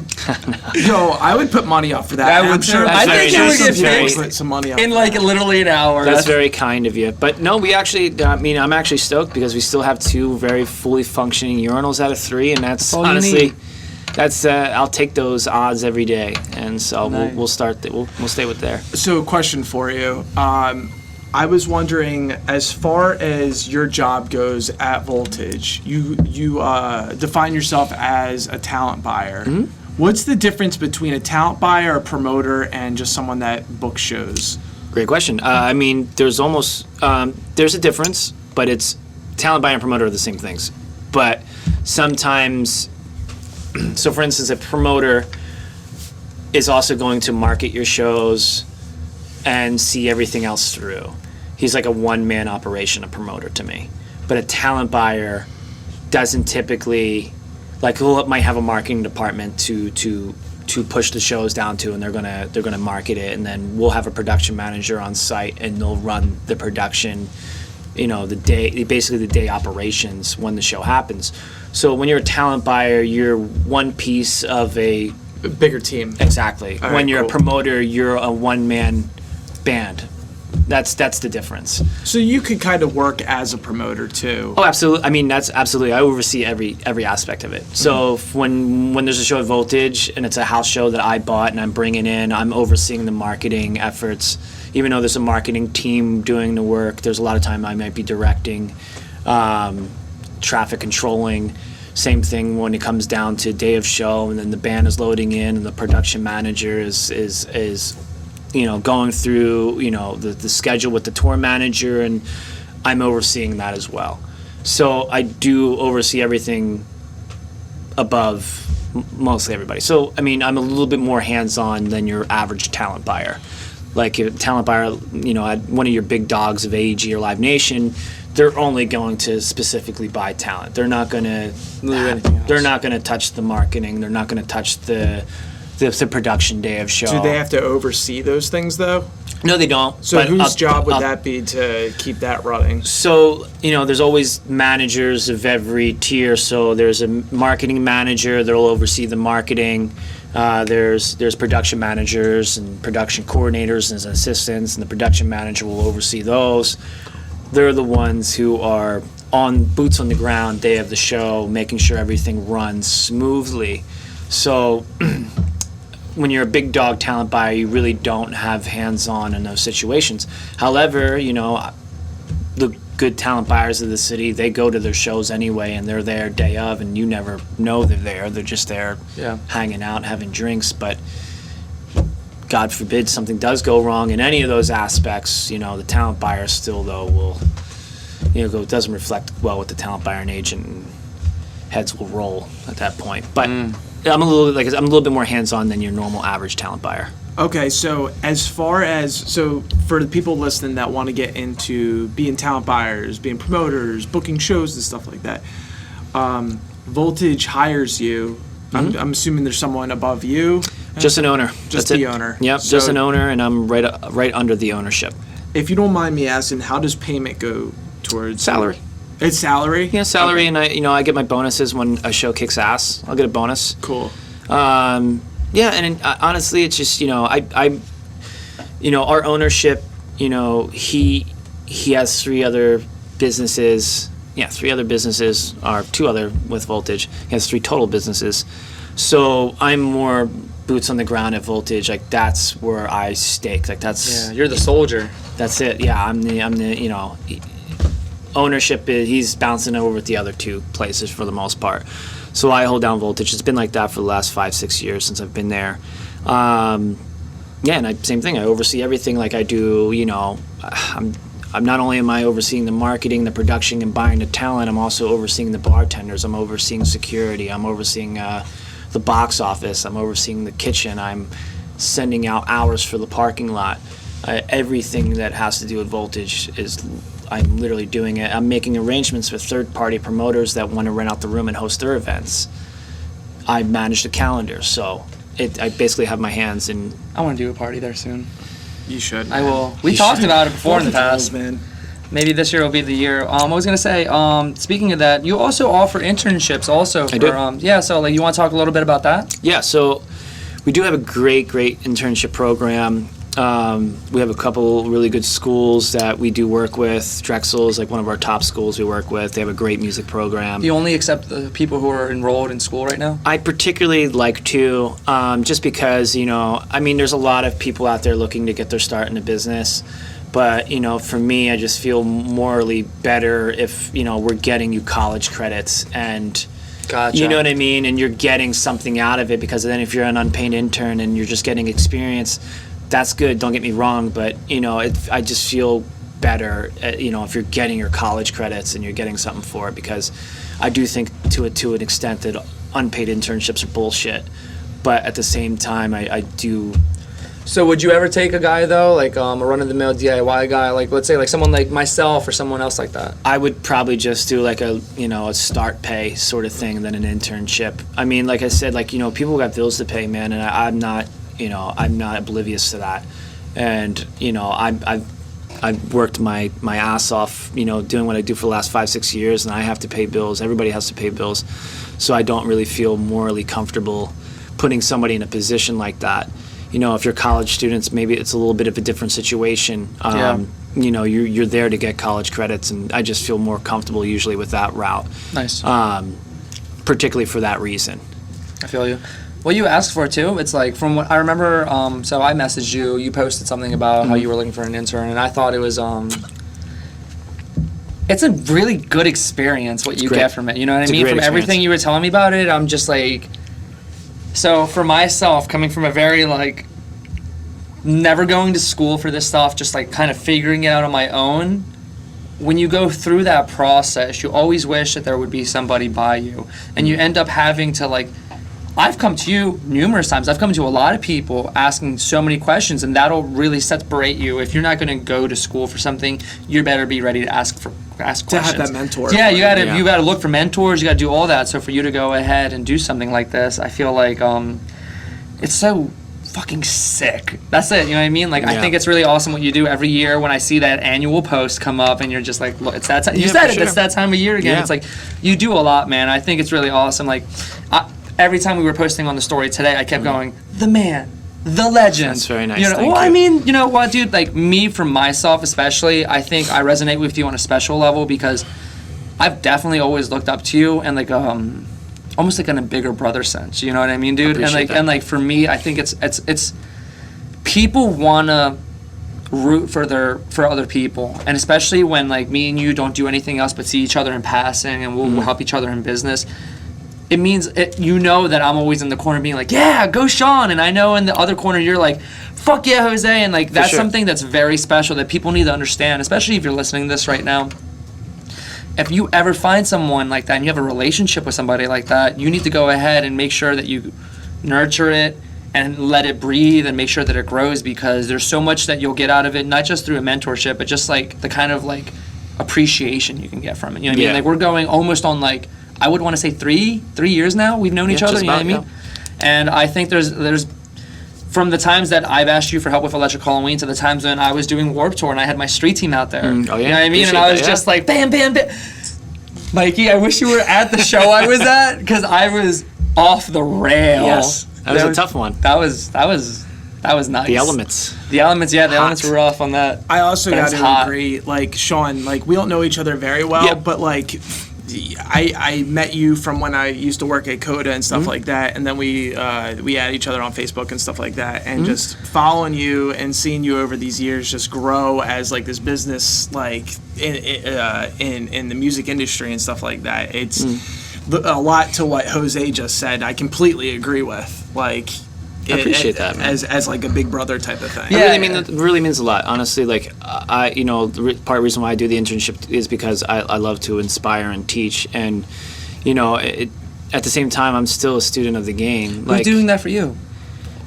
Speaker 1: Yo, I would put money up for that.
Speaker 2: I would
Speaker 1: I'm sure.
Speaker 2: too. I
Speaker 3: think it would get fixed
Speaker 1: Put some money up.
Speaker 2: In like literally an hour.
Speaker 3: That's very kind of you. But no, we actually, I'm actually stoked because we still have 2 very fully functioning urinals out of 3, and that's
Speaker 2: all you
Speaker 3: honestly,
Speaker 2: need.
Speaker 3: that's I'll take those odds every day, and so
Speaker 2: Nice.
Speaker 3: we'll start. We'll stay with there.
Speaker 1: So, question for you. I was wondering, as far as your job goes at Voltage, you define yourself as a talent buyer.
Speaker 3: Mm-hmm.
Speaker 1: What's the difference between a talent buyer, a promoter, and just someone that books shows?
Speaker 3: Great question. There's a difference, but it's talent buyer and promoter are the same things. But sometimes, so for instance, a promoter is also going to market your shows and see everything else through. He's like a one-man operation, a promoter to me. But a talent buyer doesn't typically, like, might have a marketing department to push the shows down to, and they're gonna market it, and then we'll have a production manager on site, and they'll run the production, the day operations when the show happens. So when you're a talent buyer, you're one piece of a
Speaker 1: bigger team.
Speaker 3: Exactly.
Speaker 1: All
Speaker 3: When
Speaker 1: right,
Speaker 3: you're
Speaker 1: cool.
Speaker 3: a promoter, you're a one-man band. That's the difference.
Speaker 1: So you could kind of work as a promoter too.
Speaker 3: Oh, absolutely. I mean, that's absolutely. I oversee every aspect of it. So when there's a show at Voltage and it's a house show that I bought and I'm bringing in, I'm overseeing the marketing efforts. Even though there's a marketing team doing the work, there's a lot of time I might be directing, traffic controlling. Same thing when it comes down to day of show, and then the band is loading in, and the production manager is going through the schedule with the tour manager, and I'm overseeing that as well. So I do oversee everything above mostly everybody. So I mean, I'm a little bit more hands-on than your average talent buyer. Like a talent buyer, at one of your big dogs of AEG or Live Nation, they're only going to specifically buy talent. They're not going to
Speaker 2: do anything else.
Speaker 3: They're not going to touch the marketing. They're not going to touch the production day of show.
Speaker 1: Do they have to oversee those things though?
Speaker 3: No, they don't.
Speaker 1: So
Speaker 3: but
Speaker 1: whose job would that be to keep that running?
Speaker 3: So, there's always managers of every tier. So there's a marketing manager that'll oversee the marketing. There's production managers and production coordinators and assistants, and the production manager will oversee those. They're the ones who are on boots on the ground day of the show, making sure everything runs smoothly. So when you're a big dog talent buyer, you really don't have hands-on in those situations. However, the good talent buyers of the city, they go to their shows anyway, and they're there day of, and you never know they're there. They're just there hanging out, having drinks. But God forbid something does go wrong in any of those aspects, you know, the talent buyer still, though, will, you know, it doesn't reflect well with the talent buyer and agent, and heads will roll at that point. But I'm a little bit more hands-on than your normal average talent buyer.
Speaker 1: Okay, so as far as, so for the people listening that want to get into being talent buyers, being promoters, booking shows and stuff like that, Voltage hires you. I'm assuming there's someone above you.
Speaker 3: Just an owner.
Speaker 1: Just the owner.
Speaker 3: Yep, so, just an owner, and I'm right under the ownership.
Speaker 1: If you don't mind me asking, how does payment go towards
Speaker 3: salary?
Speaker 1: It's salary?
Speaker 3: Yeah, salary,
Speaker 1: okay.
Speaker 3: And I get my bonuses when a show kicks ass. I'll get a bonus.
Speaker 1: Cool.
Speaker 3: Yeah, and honestly, it's just, I our ownership, he has three other businesses. Yeah, three other businesses, or two other with Voltage. He has three total businesses. So I'm more boots on the ground at Voltage. Like, that's where I stake. Like, that's...
Speaker 2: Yeah, you're the soldier.
Speaker 3: That's it. Yeah, I'm the ownership, he's bouncing over with the other two places for the most part. So I hold down Voltage. It's been like that for the last 5-6 years since I've been there. And same thing. I oversee everything. Like, I do. I'm not only am I overseeing the marketing, the production, and buying the talent. I'm also overseeing the bartenders. I'm overseeing security. I'm overseeing the box office. I'm overseeing the kitchen. I'm sending out hours for the parking lot. Everything that has to do with Voltage is. I'm literally doing it. I'm making arrangements with third-party promoters that want to rent out the room and host their events. I manage the calendar, so I basically have my hands in.
Speaker 2: I want to do a party there soon.
Speaker 1: You should.
Speaker 2: I will. We talked about it before in the past, man. Maybe this year will be the year. I was gonna say. Speaking of that, you also offer internships. Also, for,
Speaker 3: I do.
Speaker 2: So you want to talk a little bit about that?
Speaker 3: Yeah. So we do have a great internship program. We have a couple really good schools that we do work with. Drexel is like one of our top schools we work with. They have a great music program.
Speaker 2: You only accept the people who are enrolled in school right now?
Speaker 3: I particularly like to, just because, there's a lot of people out there looking to get their start in the business. But, for me, I just feel morally better if, we're getting you college credits and...
Speaker 2: Gotcha.
Speaker 3: You know what I mean? And you're getting something out of it, because then if you're an unpaid intern and you're just getting experience... That's good, don't get me wrong, but I just feel better if you're getting your college credits and you're getting something for it, because I do think to an extent that unpaid internships are bullshit, but at the same time I do.
Speaker 2: So would you ever take a guy though, like a run-of-the-mill DIY guy, like let's say like someone like myself or someone else like that?
Speaker 3: I would probably just do like a start pay sort of thing than an internship. I mean, like I said, like people got bills to pay, man, and I'm not oblivious to that. And, I've worked my ass off, doing what I do for the last 5-6 years, and I have to pay bills. Everybody has to pay bills. So I don't really feel morally comfortable putting somebody in a position like that. If you're college students, maybe it's a little bit of a different situation. You're there to get college credits, and I just feel more comfortable usually with that route.
Speaker 2: Nice.
Speaker 3: Particularly for that reason.
Speaker 2: I feel you. Well, you asked for it too. It's like from what I remember. So I messaged you. You posted something about how you were looking for an intern, and I thought it was. It's a really good experience what you get from it. You know what I mean? From everything you were telling me about it, I'm just like. So for myself, coming from a very like. Never going to school for this stuff, just like kind of figuring it out on my own. When you go through that process, you always wish that there would be somebody by you, and you end up having to like. I've come to you numerous times. I've come to a lot of people asking so many questions, and that'll really separate you. If you're not going to go to school for something, you better be ready to ask questions.
Speaker 1: To have that mentor.
Speaker 2: Yeah, you got to look for mentors. You got to do all that. So for you to go ahead and do something like this, I feel like it's so fucking sick. That's it. You know what I mean? Like I think it's really awesome what you do every year. When I see that annual post come up, and you're just like, look, it's that time. You said it. Sure. It's that time of year again. Yeah. It's like you do a lot, man. I think it's really awesome. Like. Every time we were posting on the story today, I kept going, the man, the legend.
Speaker 3: That's very nice.
Speaker 2: I mean, you know what, dude? Like me, for myself especially, I think I resonate with you on a special level, because I've definitely always looked up to you, and like almost like in a bigger brother sense. You know what I mean, dude? And like for me, I think it's people wanna root for other people, and especially when like me and you don't do anything else but see each other in passing, and we'll help each other in business. It means you know that I'm always in the corner being like, yeah, go Sean, and I know in the other corner you're like, fuck yeah, Jose, and like that's something that's very special that people need to understand, especially if you're listening to this right now. If you ever find someone like that and you have a relationship with somebody like that, you need to go ahead and make sure that you nurture it and let it breathe and make sure that it grows, because there's so much that you'll get out of it, not just through a mentorship, but just like the kind of like appreciation you can get from it. You know what I mean? Like we're going almost on like, I would want to say three years now we've known each other, you know what I mean? And I think there's from the times that I've asked you for help with Electric Halloween to the times when I was doing Warped Tour and I had my street team out there. You know what I mean? And I was just like, bam, bam, bam. Mikey, I wish you were at the show I was at, because I was off the rail.
Speaker 3: Yes, that was a tough one.
Speaker 2: That was nice.
Speaker 3: The elements.
Speaker 2: The elements were off on that.
Speaker 1: I also got to agree, like Sean, like we don't know each other very well, but like I met you from when I used to work at Coda and stuff like that, and then we add each other on Facebook and stuff like that, and just following you and seeing you over these years just grow as like this business, like in the music industry and stuff like that. It's a lot to what Jose just said. I completely agree with. Like,
Speaker 3: I appreciate that, man.
Speaker 1: As like a big brother type of thing.
Speaker 3: Yeah, it really means a lot. Honestly, like the part of the reason why I do the internship is because I love to inspire and teach, and at the same time I'm still a student of the game.
Speaker 2: Who's doing that for you?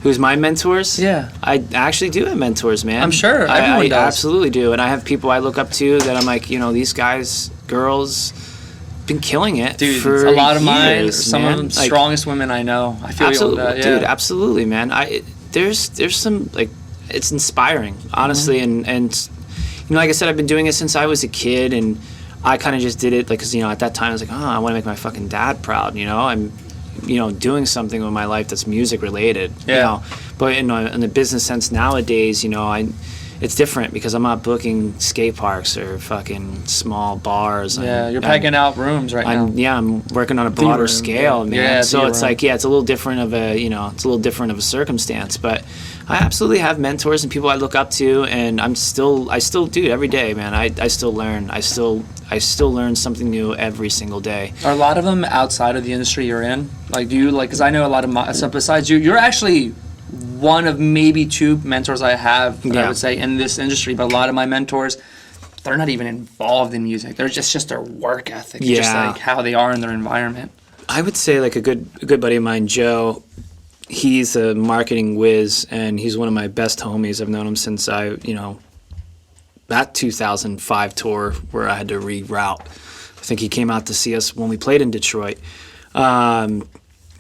Speaker 3: Who's my mentors?
Speaker 2: Yeah,
Speaker 3: I actually do have mentors, man.
Speaker 2: I'm sure everyone does.
Speaker 3: I absolutely do, and I have people I look up to that I'm like, these guys, girls, been killing it, dude. For
Speaker 2: a lot of
Speaker 3: years,
Speaker 2: mine, some of the strongest women I know. I feel
Speaker 3: absolutely,
Speaker 2: you on that,
Speaker 3: dude. Absolutely, man. There's some like, it's inspiring, honestly, and like I said, I've been doing it since I was a kid, and I kind of just did it like, because at that time I was like, I want to make my fucking dad proud. I'm doing something with my life that's music related. But in the business sense nowadays, it's different because I'm not booking skate parks or fucking small bars.
Speaker 2: Yeah, you're pegging out rooms right now.
Speaker 3: Yeah, I'm working on a broader scale, man. Yeah, so it's like, it's a little different of a circumstance. But I absolutely have mentors and people I look up to, and I still do it every day, man. I still learn. I still learn something new every single day.
Speaker 2: Are a lot of them outside of the industry you're in? Like, do you because I know a lot of so besides you're actually one of maybe two mentors I have, I would say, in this industry, but a lot of my mentors, they're not even involved in music. They're just their work ethic, just like how they are in their environment. I
Speaker 3: would say like a good buddy of mine, Joe, he's a marketing whiz, and he's one of my best homies. I've known him since that 2005 tour where I had to reroute. I think he came out to see us when we played in Detroit.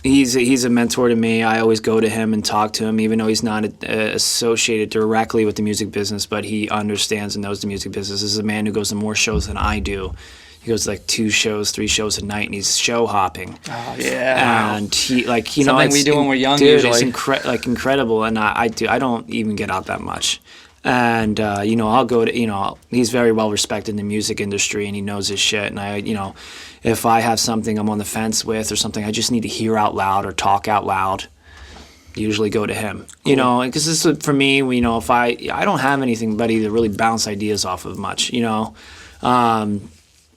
Speaker 3: He's a mentor to me. I always go to him and talk to him, even though he's not associated directly with the music business, but he understands and knows the music business. This is a man who goes to more shows than I do. He goes to like 2 shows, 3 shows a night, and he's show hopping.
Speaker 2: Oh yeah.
Speaker 3: And he
Speaker 2: something we do when we're young.
Speaker 3: Dude,
Speaker 2: usually.
Speaker 3: It's incredible, and I don't even get out that much. And I'll go to he's very well respected in the music industry, and he knows his shit. And if I have something I'm on the fence with or something I just need to hear out loud or talk out loud, usually go to him. Cool. Because this is for me. If I don't have anybody to really bounce ideas off of much.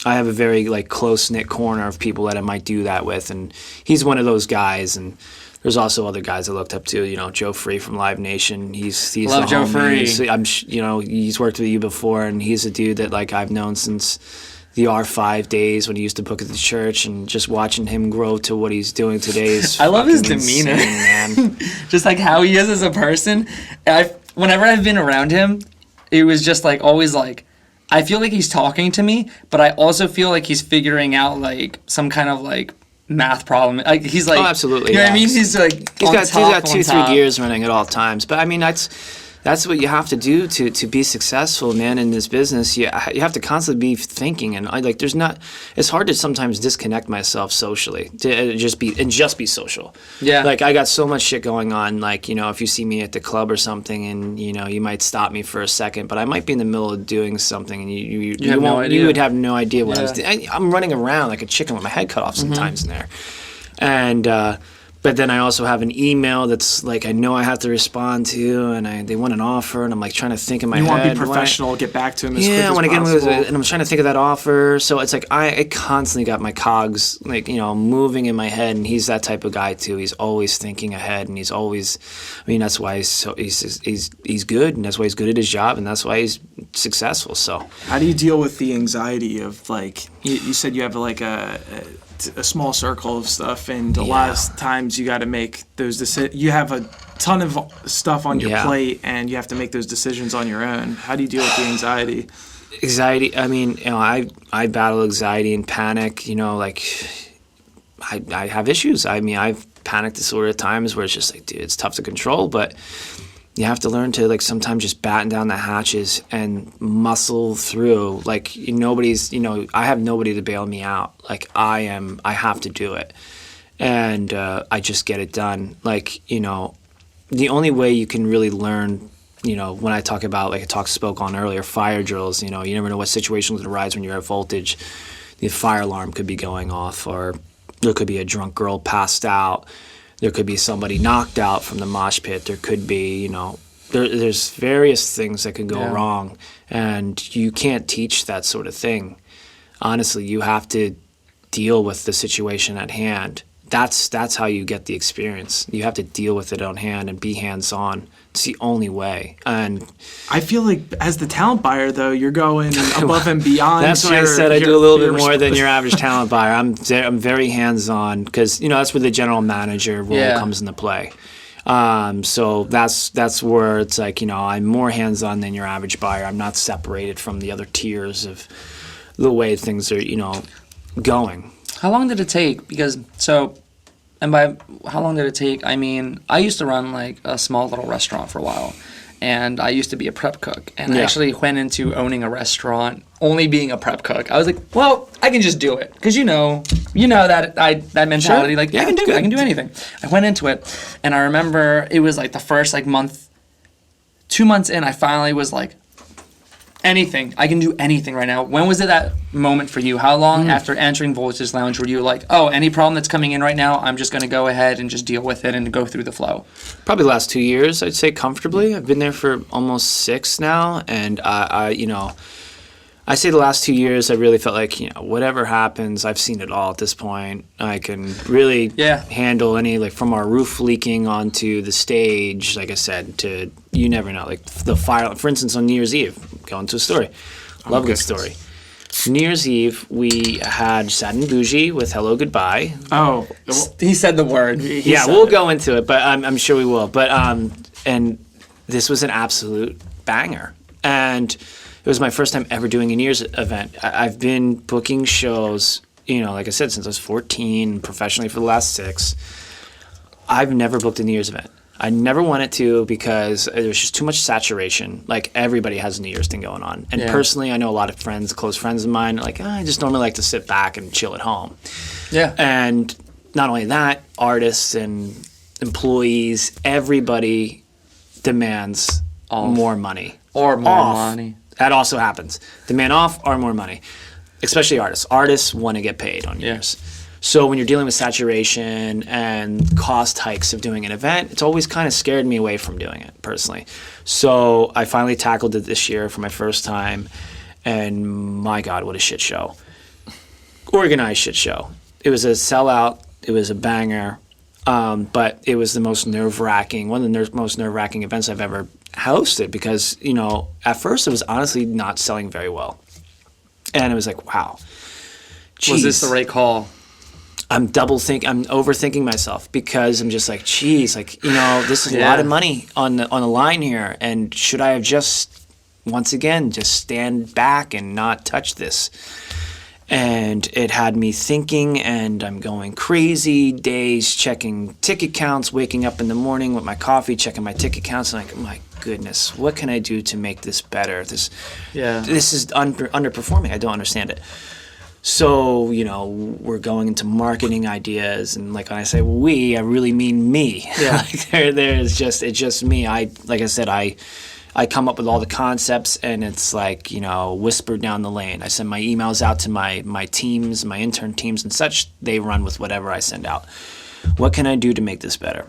Speaker 3: I have a very like close knit corner of people that I might do that with, and he's one of those guys. And there's also other guys I looked up to, Joe Free from Live Nation. He's
Speaker 2: love Joe Free.
Speaker 3: He's worked with you before, and he's a dude that like I've known since the R5 days when he used to book at the church, and just watching him grow to what he's doing today is
Speaker 2: I love his demeanor,
Speaker 3: insane, man.
Speaker 2: Just like how he is as a person. Whenever I've been around him, it was just like always like I feel like he's talking to me, but I also feel like he's figuring out like some kind of like math problem. Like he's like,
Speaker 3: absolutely.
Speaker 2: You know what I mean? He's like
Speaker 3: he's got 2-3 gears running at all times. But I mean that's what you have to do to be successful, man, in this business. You have to constantly be thinking, and it's hard to sometimes disconnect myself socially to just be social. Yeah. Like I got so much shit going on. Like if you see me at the club or something, and you might stop me for a second, but I might be in the middle of doing something, and you would have no idea what I was doing. I'm running around like a chicken with my head cut off sometimes in there, and. But then I also have an email that's like I know I have to respond to, and they want an offer, and I'm like trying to think in my head.
Speaker 1: You want to be professional, get back to him as quick as
Speaker 3: I want to get
Speaker 1: possible.
Speaker 3: him, and I'm trying to think of that offer. So it's like I constantly got my cogs like moving in my head, and he's that type of guy too. He's always thinking ahead, and he's always, I mean, that's why he's good, and that's why he's good at his job, and that's why he's successful. So
Speaker 1: how do you deal with the anxiety of like you said you have like a small circle of stuff, and a lot of times you got to make those decisions. You have a ton of stuff on your plate, and you have to make those decisions on your own. How do you deal with the anxiety?
Speaker 3: Anxiety. I mean, I battle anxiety and panic. Like I have issues. I mean, I've panic disorder at times where it's just like, dude, it's tough to control, but you have to learn to like sometimes just batten down the hatches and muscle through. Like nobody's, I have nobody to bail me out. Like I have to do it. And I just get it done. Like, the only way you can really learn, when I talk about, like I spoke on earlier, fire drills, you never know what situations will arise when you're at voltage. The fire alarm could be going off, or there could be a drunk girl passed out. There could be somebody knocked out from the mosh pit. There could be, there's various things that can go wrong, and you can't teach that sort of thing. Honestly, you have to deal with the situation at hand. That's how you get the experience. You have to deal with it on hand and be hands-on. It's the only way. And
Speaker 1: I feel like as the talent buyer, though, you're going above and beyond.
Speaker 3: That's why I said I do a little bit more than your average talent buyer. I'm very hands-on because that's where the general manager role comes into play. So that's where it's like I'm more hands-on than your average buyer. I'm not separated from the other tiers of the way things are going.
Speaker 2: How long did it take? And by how long did it take, I mean, I used to run like a small little restaurant for a while, and I used to be a prep cook, and I actually went into owning a restaurant only being a prep cook. I was like, well, I can just do it, because that mentality,
Speaker 3: Sure.
Speaker 2: like I can do it, I can do anything. I went into it, and I remember it was like the first like month, 2 months in, I finally was like, anything. I can do anything right now. When was it that moment for you? How long after entering Voltage Lounge were you like, oh, any problem that's coming in right now, I'm just going to go ahead and just deal with it and go through the flow?
Speaker 3: Probably the last 2 years, I'd say comfortably. I've been there for almost 6 now, and I say the last 2 years, I really felt like, whatever happens, I've seen it all at this point. I can really handle any, like from our roof leaking onto the stage, like I said, to, you never know, like the fire, for instance, on New Year's Eve, going to a story. Love a good story. New Year's Eve, we had Sad Boujee with Hello Goodbye.
Speaker 1: Oh.
Speaker 2: He said the word.
Speaker 3: We'll go into it, but I'm sure we will. But and this was an absolute banger. And it was my first time ever doing a New Year's event. I've been booking shows, like I said, since I was 14, professionally for the last 6. I've never booked a New Year's event. I never wanted to because there's just too much saturation. Like everybody has a New Year's thing going on. And personally, I know a lot of friends, close friends of mine, like, I just normally like to sit back and chill at home. Yeah. And not only that, artists and employees, everybody demands more money.
Speaker 2: Or more money.
Speaker 3: That also happens. Demand off or more money, especially artists. Artists want to get paid on New Year's. So when you're dealing with saturation and cost hikes of doing an event, it's always kind of scared me away from doing it personally. So I finally tackled it this year for my first time, and my God, what a shit show. Organized shit show. It was a sellout. It was a banger. But it was the most nerve-wracking, one of the most nerve-wracking events I've ever hosted because, at first it was honestly not selling very well. And it was like, wow. Geez.
Speaker 2: Was this the right call?
Speaker 3: I'm overthinking myself because I'm just like, geez, like, this is a lot of money on the line here. And should I have just, once again, just stand back and not touch this? And it had me thinking, and I'm going crazy days, checking ticket counts, waking up in the morning with my coffee, checking my ticket counts, and like, my goodness, what can I do to make this better? This is underperforming. I don't understand it. So, we're going into marketing ideas, and like when I say we, I really mean me. Yeah. It's just me. Like I said, I come up with all the concepts, and it's like, whispered down the lane. I send my emails out to my teams, my intern teams and such. They run with whatever I send out. What can I do to make this better?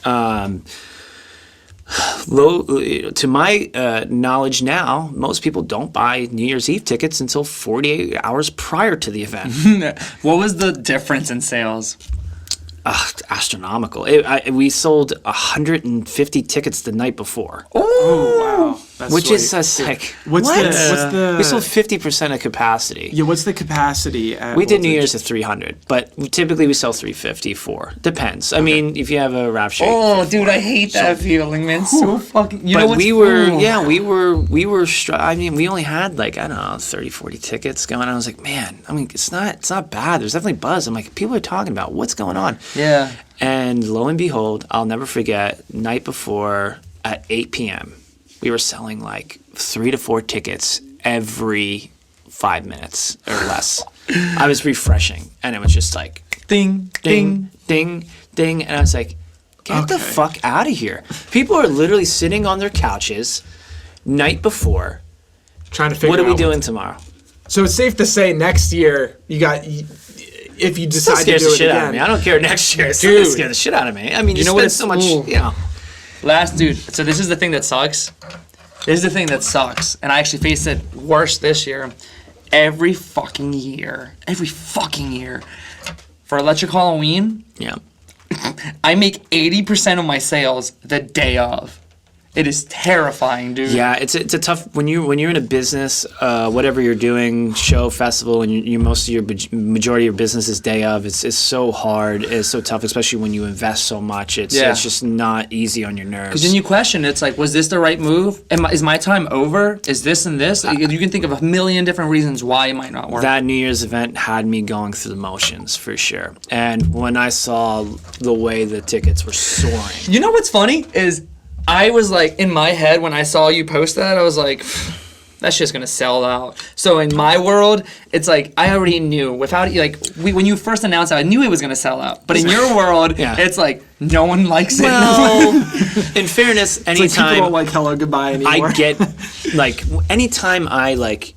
Speaker 3: To my knowledge now, most people don't buy New Year's Eve tickets until 48 hours prior to the event.
Speaker 2: What was the difference in sales?
Speaker 3: Astronomical. We sold 150 tickets the night before.
Speaker 1: Oh, wow. That's
Speaker 3: Which
Speaker 1: sweet.
Speaker 3: is just like,
Speaker 1: What's
Speaker 3: what?
Speaker 1: the
Speaker 3: We sold 50% of capacity.
Speaker 1: Yeah, what's the capacity at
Speaker 3: We did New
Speaker 1: Voltage?
Speaker 3: Year's at 300, but typically we sell 354. Depends. I mean, if you have a rap shake.
Speaker 2: Oh, dude, I hate that feeling, man. So fucking. You know
Speaker 3: But
Speaker 2: what's
Speaker 3: we were,
Speaker 2: cool?
Speaker 3: yeah, we were. I mean, we only had like, I don't know, 30, 40 tickets going. I was like, man, I mean, it's not bad. There's definitely buzz. I'm like, people are talking about what's going on.
Speaker 2: Yeah.
Speaker 3: And lo and behold, I'll never forget, night before at 8 p.m., we were selling like 3 to 4 tickets every 5 minutes or less. I was refreshing, and it was just like
Speaker 2: Ding,
Speaker 3: ding, ding, ding, and I was like, get the
Speaker 1: Okay.
Speaker 3: fuck out of here. People are literally sitting on their couches night before.
Speaker 1: Trying to figure
Speaker 3: What are we
Speaker 1: out
Speaker 3: doing tomorrow?
Speaker 1: So it's safe to say next year if you
Speaker 3: Still
Speaker 1: decide to
Speaker 3: scares
Speaker 1: do
Speaker 3: the
Speaker 1: it
Speaker 3: shit
Speaker 1: again.
Speaker 3: out of me. I don't care next year. It's still gonna
Speaker 1: Dude.
Speaker 3: scare the shit out of me. I mean, you
Speaker 2: know
Speaker 3: spend
Speaker 2: what?
Speaker 3: so much,
Speaker 2: Ooh.
Speaker 3: you know.
Speaker 2: Dude, so this is the thing that sucks. This is the thing that sucks. And I actually faced it worse this year. Every fucking year, for Electric Halloween,
Speaker 3: Yeah.
Speaker 2: I make 80% of my sales the day of. It is terrifying, dude.
Speaker 3: Yeah, it's a tough when you're in a business, whatever you're doing, show, festival, and you most of your majority of your business is day of. It's so hard. It's so tough, especially when you invest so much. It's just not easy on your nerves.
Speaker 2: Because then you question, it's like, was this the right move? Is my time over? Is this and this? You can think of a million different reasons why it might not work.
Speaker 3: That New Year's event had me going through the motions for sure. And when I saw the way the tickets were soaring,
Speaker 2: You know what's funny is I was like, in my head, when I saw you post that, I was like, that's just gonna sell out. So in my world, it's like I already knew without when you first announced it, I knew it was gonna sell out. But in your world,
Speaker 3: Yeah.
Speaker 2: it's like no one likes it.
Speaker 3: well, in fairness,
Speaker 1: It's like people
Speaker 3: anytime
Speaker 1: don't like Hello Goodbye anymore.
Speaker 3: I get like anytime I like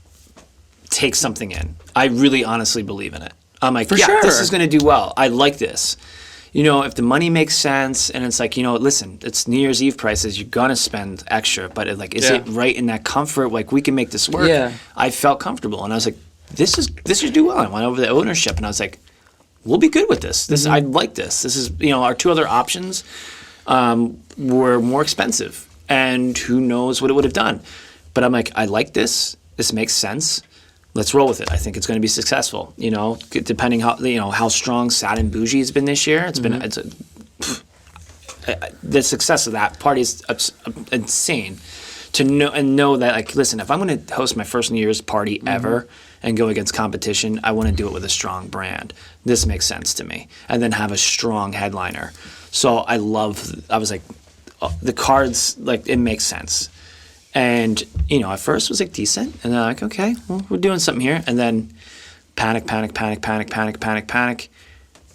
Speaker 3: take something in, I really honestly believe in it. I'm like, yeah,
Speaker 2: sure.
Speaker 3: this is gonna do well. I like this. You know, if the money makes sense and it's like, you know, listen, it's New Year's Eve prices, you're gonna spend extra, but is
Speaker 2: Yeah.
Speaker 3: it right in that comfort? Like we can make this work.
Speaker 2: Yeah.
Speaker 3: I felt comfortable and I was like, this should do well. I went over the ownership and I was like, we'll be good with this. This I like this. This is, you know, our two other options were more expensive and who knows what it would have done. But I'm like, I like this. This makes sense. Let's roll with it. I think it's going to be successful. You know, depending how strong Sad and Boujee has been this year. It's been the success of that party is insane. To know that, like, listen, if I'm going to host my first New Year's party ever and go against competition, I want to do it with a strong brand. This makes sense to me, and then have a strong headliner. So I was like, the cards, like, it makes sense. And, you know, at first it was like decent. And then I'm like, okay, well, we're doing something here. And then panic.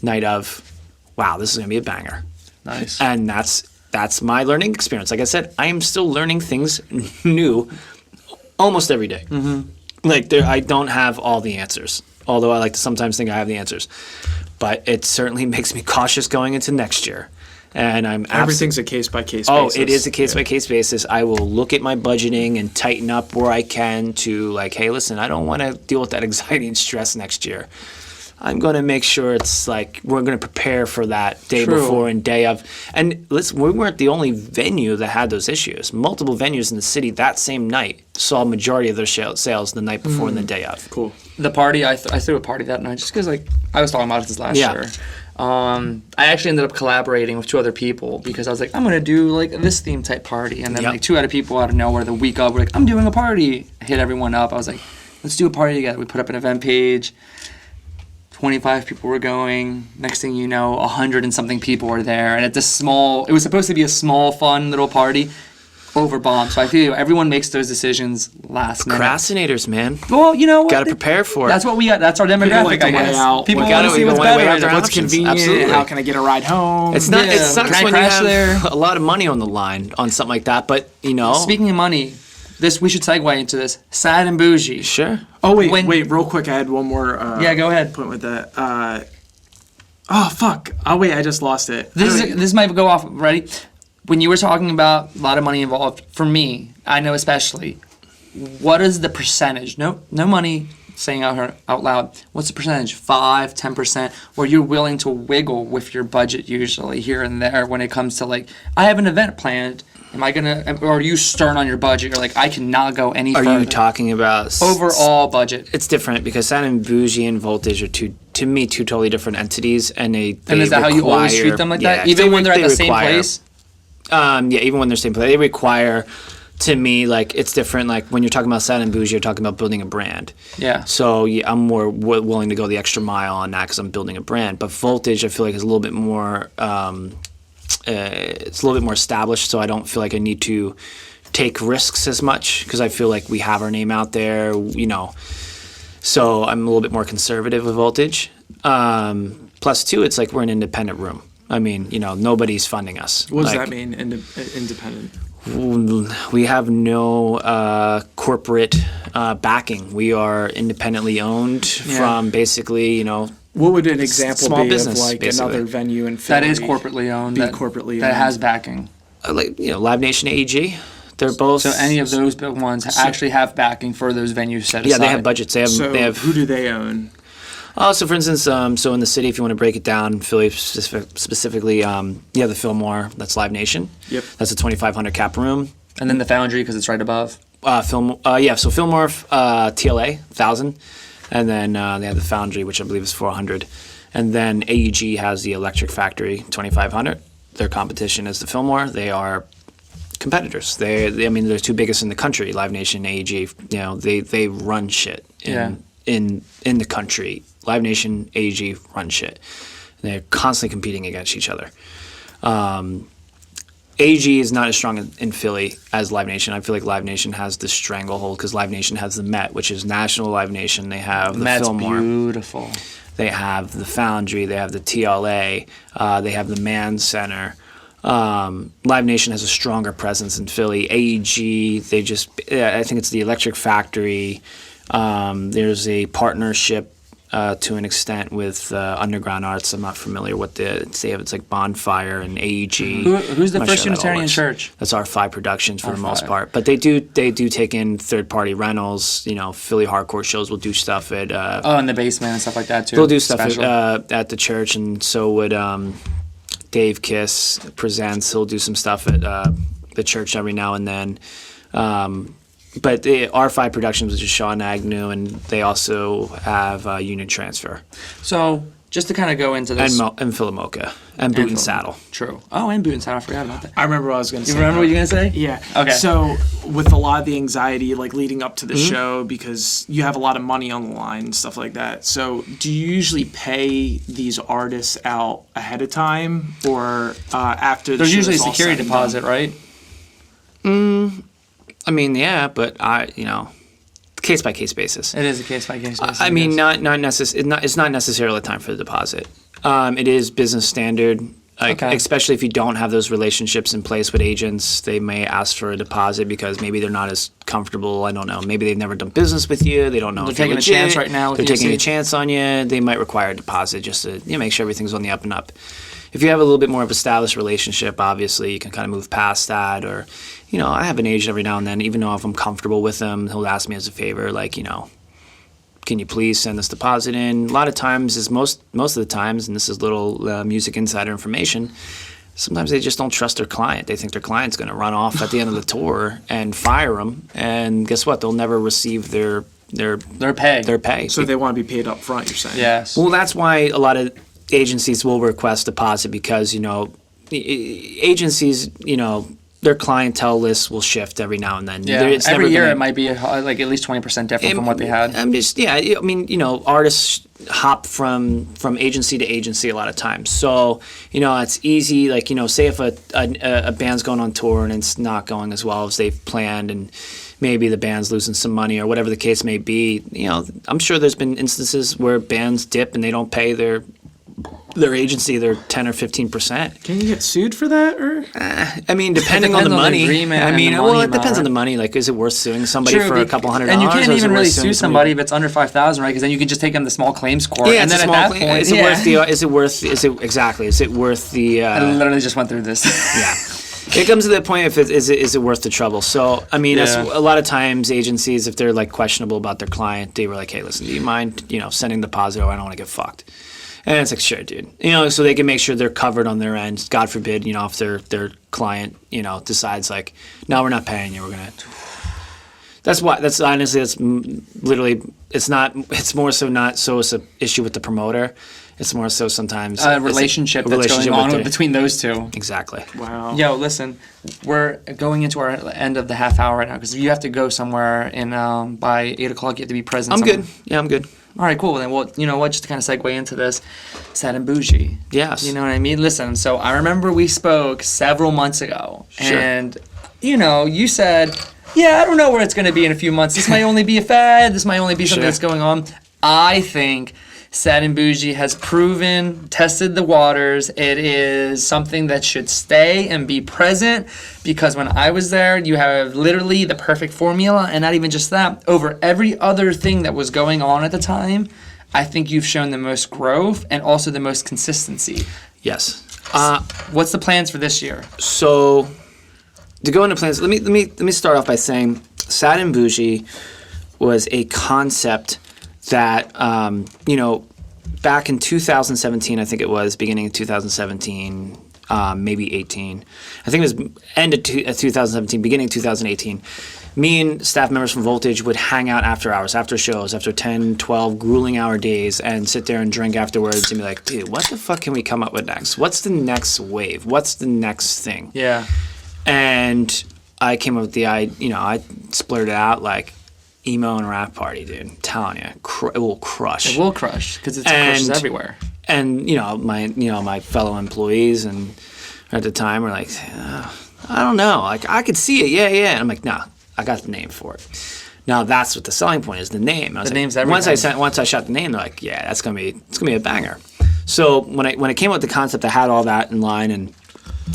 Speaker 3: Night of, wow, this is going to be a banger.
Speaker 2: Nice.
Speaker 3: And that's my learning experience. Like I said, I am still learning things new almost every day. Mm-hmm. Like I don't have all the answers, although I like to sometimes think I have the answers. But it certainly makes me cautious going into next year. And
Speaker 1: Everything's a case by case.
Speaker 3: Oh,
Speaker 1: basis.
Speaker 3: it is a case-by-case basis. I will look at my budgeting and tighten up where I can to, like, hey, listen, I don't want to deal with that anxiety and stress next year. I'm going to make sure it's like we're going to prepare for that day
Speaker 2: True.
Speaker 3: before and day of. And listen, we weren't the only venue that had those issues. Multiple venues in the city that same night saw a majority of their sales the night before and the day of.
Speaker 1: Cool.
Speaker 2: The party, I threw a party that night just because, like, I was talking about this last
Speaker 3: Yeah.
Speaker 2: year. I actually ended up collaborating with 2 other people because I was like, I'm gonna do like this theme type party, and then
Speaker 3: Yep.
Speaker 2: like 2 other people out of nowhere the week of were like, I'm doing a party. I hit everyone up. I was like, let's do a party together. We put up an event page. 25 people were going. Next thing you know, 100 and something people were there, and it was supposed to be a small, fun little party. Overbombed. So I feel everyone makes those decisions last minute.
Speaker 3: Procrastinators, man.
Speaker 2: Well, you know what?
Speaker 3: Got to prepare for it.
Speaker 2: That's what we got. That's our
Speaker 1: People
Speaker 2: demographic,
Speaker 1: like to
Speaker 2: I
Speaker 1: weigh
Speaker 2: guess.
Speaker 1: out
Speaker 2: People
Speaker 1: what-
Speaker 2: want to see what's
Speaker 3: wanna weigh
Speaker 2: better.
Speaker 3: out their
Speaker 1: What's
Speaker 3: options.
Speaker 1: convenient?
Speaker 3: Absolutely.
Speaker 1: How can I get a ride home?
Speaker 3: It's not.
Speaker 2: Yeah.
Speaker 3: It sucks
Speaker 2: Can I
Speaker 3: when you
Speaker 2: crash
Speaker 3: have
Speaker 2: there?
Speaker 3: a lot of money on the line on something like that. But you know,
Speaker 2: Speaking of money, we should segue into this. Sad and Boujee.
Speaker 3: sure.
Speaker 1: Oh wait,
Speaker 2: when-
Speaker 1: real quick. I had one more.
Speaker 2: Yeah, go ahead.
Speaker 1: Point with that. Oh, fuck. Oh, wait, I just lost it.
Speaker 2: This might go off. Ready? When you were talking about a lot of money involved, for me, I know especially, what is the percentage? No money saying out loud. What's the percentage? 5, 10%, where you're willing to wiggle with your budget usually here and there when it comes to like, I have an event planned. Am I gonna, or are you stern on your budget? You're like, I cannot go any further.
Speaker 3: Are you talking about
Speaker 2: overall budget?
Speaker 3: It's different because Sad Boujee and Voltage are two totally different entities, and they
Speaker 2: and is that how you always treat them like that? Even when they're at the same place?
Speaker 3: Yeah, even when they're same place, they require. To me, like, it's different. Like, when you're talking about Sad Boujee, you're talking about building a brand.
Speaker 2: Yeah.
Speaker 3: So, yeah, I'm more willing to go the extra mile on that because I'm building a brand. But Voltage, I feel like, is a little bit more, it's a little bit more established, so I don't feel like I need to take risks as much because I feel like we have our name out there, So I'm a little bit more conservative with Voltage. Plus, too, it's like we're an independent room. I mean, nobody's funding us.
Speaker 1: What does that mean, independent?
Speaker 3: We have no corporate backing. We are independently owned from basically,
Speaker 1: What would an example
Speaker 3: small
Speaker 1: be
Speaker 3: business,
Speaker 1: of like
Speaker 3: basically.
Speaker 1: another venue in Philly?
Speaker 2: That is corporately owned.
Speaker 1: Corporately
Speaker 2: that
Speaker 1: owned.
Speaker 2: has backing.
Speaker 3: Like Live Nation AEG. They're both.
Speaker 2: So any of those big ones actually have backing for those venues set aside.
Speaker 3: Yeah, they have budgets. They have.
Speaker 1: Who do they own?
Speaker 3: So for instance, so in the city, if you want to break it down, Philly specifically, you have the Fillmore. That's Live Nation.
Speaker 1: Yep.
Speaker 3: That's a 2,500 cap room.
Speaker 2: And then the Foundry because it's right above.
Speaker 3: So Fillmore, TLA 1,000, and then they have the Foundry, which I believe is 400, and then AEG has the Electric Factory 2,500. Their competition is the Fillmore. They are competitors. They're two biggest in the country. Live Nation, AEG. They run shit in the country. Live Nation, AEG run shit. They're constantly competing against each other. AEG is not as strong in Philly as Live Nation. I feel like Live Nation has the stranglehold because Live Nation has the Met, which is National Live Nation. They have the Fillmore.
Speaker 2: Beautiful.
Speaker 3: They have the Foundry. They have the TLA. They have the Mann Center. Live Nation has a stronger presence in Philly. AEG, I think it's the Electric Factory. There's a partnership to an extent with Underground Arts. I'm not familiar what it's like Bonfire and AEG.
Speaker 2: Who's the First Unitarian Church?
Speaker 3: That's R5 Productions for the most part. But they do take in third-party rentals. Philly hardcore shows will do stuff at
Speaker 2: in the basement and stuff like that too.
Speaker 3: They'll do stuff at the church, and so would Dave Kiss Presents. He'll do some stuff at the church every now and then. But the R5 Productions, which is Sean Agnew, and they also have Union Transfer.
Speaker 2: So just to kind of go into this.
Speaker 3: And Philomoka. And Boot and Saddle.
Speaker 2: True. Oh, and Boot and Saddle. I forgot about that.
Speaker 1: I remember what I was going to say.
Speaker 2: You remember what you were going to say?
Speaker 1: Yeah.
Speaker 2: Okay.
Speaker 1: So with a lot of the anxiety, like leading up to the show, because you have a lot of money on the line and stuff like that. So do you usually pay these artists out ahead of time or after the show?
Speaker 2: There's usually a security deposit, right?
Speaker 3: I mean, yeah, but case by case basis.
Speaker 2: It is a case by case basis.
Speaker 3: I mean, it's not necessarily time for the deposit. It is business standard. Especially if you don't have those relationships in place with agents, they may ask for a deposit because maybe they're not as comfortable. I don't know. Maybe they've never done business with you. They don't know.
Speaker 2: They're
Speaker 3: if you're
Speaker 2: taking
Speaker 3: legit.
Speaker 2: a chance right now.
Speaker 3: They're taking a chance on you. They might require a deposit just to make sure everything's on the up and up. If you have a little bit more of an established relationship, obviously you can kind of move past that. Or, I have an agent every now and then, even though if I'm comfortable with him, he'll ask me as a favor, like, can you please send this deposit in? A lot of times, most of the times, and this is little music insider information, sometimes they just don't trust their client. They think their client's going to run off at the end of the tour and fire them. And guess what? They'll never receive their pay.
Speaker 1: So they want to be paid up front, you're saying?
Speaker 2: Yes.
Speaker 3: Well, that's why a lot of agencies will request deposit because, agencies, their clientele lists will shift every now and then.
Speaker 2: Yeah, every year it might be like at least 20% different from what they had.
Speaker 3: Artists hop from agency to agency a lot of times. So, it's easy, like, say if a band's going on tour and it's not going as well as they've planned and maybe the band's losing some money or whatever the case may be, I'm sure there's been instances where bands dip and they don't pay their their agency their 10 or 15%.
Speaker 1: Can you get sued for that? Or
Speaker 3: I mean, depending on the
Speaker 2: depends on the
Speaker 3: money.
Speaker 2: agreement
Speaker 3: I
Speaker 2: and
Speaker 3: mean,
Speaker 2: the
Speaker 3: well,
Speaker 2: money
Speaker 3: it depends
Speaker 2: amount,
Speaker 3: on the money. Like, is it worth suing somebody
Speaker 2: True,
Speaker 3: for a couple $100?
Speaker 2: and you can't
Speaker 3: or is
Speaker 2: even
Speaker 3: it worth
Speaker 2: really
Speaker 3: suing
Speaker 2: sue somebody if it's under 5,000, right? Because then you can just take them to small claims court,
Speaker 3: Yeah,
Speaker 2: and
Speaker 3: it's
Speaker 2: then
Speaker 3: a
Speaker 2: at
Speaker 3: small
Speaker 2: that
Speaker 3: claim.
Speaker 2: point,
Speaker 3: Is it worth the? Is it worth? Is it exactly? Is it worth the?
Speaker 2: I literally just went through this.
Speaker 3: Yeah. It comes to the point if is it worth the trouble. So I mean, that's, a lot of times agencies, if they're like questionable about their client, they were like, hey, listen, do you mind sending the deposit, or I don't want to get fucked. And it's like, sure, dude. So they can make sure they're covered on their end. God forbid, if their client, decides like, no, we're not paying you. We're gonna. That's why. That's honestly. That's literally. It's not. It's more so not so it's an issue with the promoter. It's more so sometimes
Speaker 2: A relationship that's going on between those two.
Speaker 3: Exactly.
Speaker 1: wow.
Speaker 2: Yo, listen, we're going into our end of the half hour right now because you have to go somewhere in by 8 o'clock. You have to be present.
Speaker 3: I'm
Speaker 2: somewhere.
Speaker 3: good. Yeah, I'm good.
Speaker 2: All right, cool. Then, well, you know what? Just to kind of segue into this, Sad and Boujee.
Speaker 3: Yes.
Speaker 2: You know what I mean? Listen, so I remember we spoke several months ago,
Speaker 3: Sure.
Speaker 2: and you said, "Yeah, I don't know where it's going to be in a few months. This might only be a fad. This might only be something
Speaker 3: Sure.
Speaker 2: that's going on." I think Sad and Boujee has tested the waters. It is something that should stay and be present because when I was there, you have literally the perfect formula, and not even just that. Over every other thing that was going on at the time, I think you've shown the most growth and also the most consistency.
Speaker 3: Yes.
Speaker 2: What's the plans for this year?
Speaker 3: So to go into plans, let me start off by saying Sad and Boujee was a concept that back in 2017, I think it was beginning of 2017, maybe 18. I think it was end of 2017, beginning of 2018. Me and staff members from Voltage would hang out after hours, after shows, after 10, 12 grueling hour days, and sit there and drink afterwards and be like, dude, what the fuck can we come up with next? What's the next wave? What's the next thing?
Speaker 2: Yeah.
Speaker 3: And I came up with the idea, I splurted out like, emo and rap party, dude. I'm telling you, it will crush.
Speaker 2: It will crush because it crushes everywhere.
Speaker 3: And my fellow employees and at the time were like, I don't know, like I could see it, yeah. And I'm like, no, I got the name for it. Now that's what the selling point is, the name. I was
Speaker 2: the
Speaker 3: like,
Speaker 2: name's everything.
Speaker 3: Once I shot the name, they're like, yeah, it's gonna be a banger. So when I came up with the concept, I had all that in line, and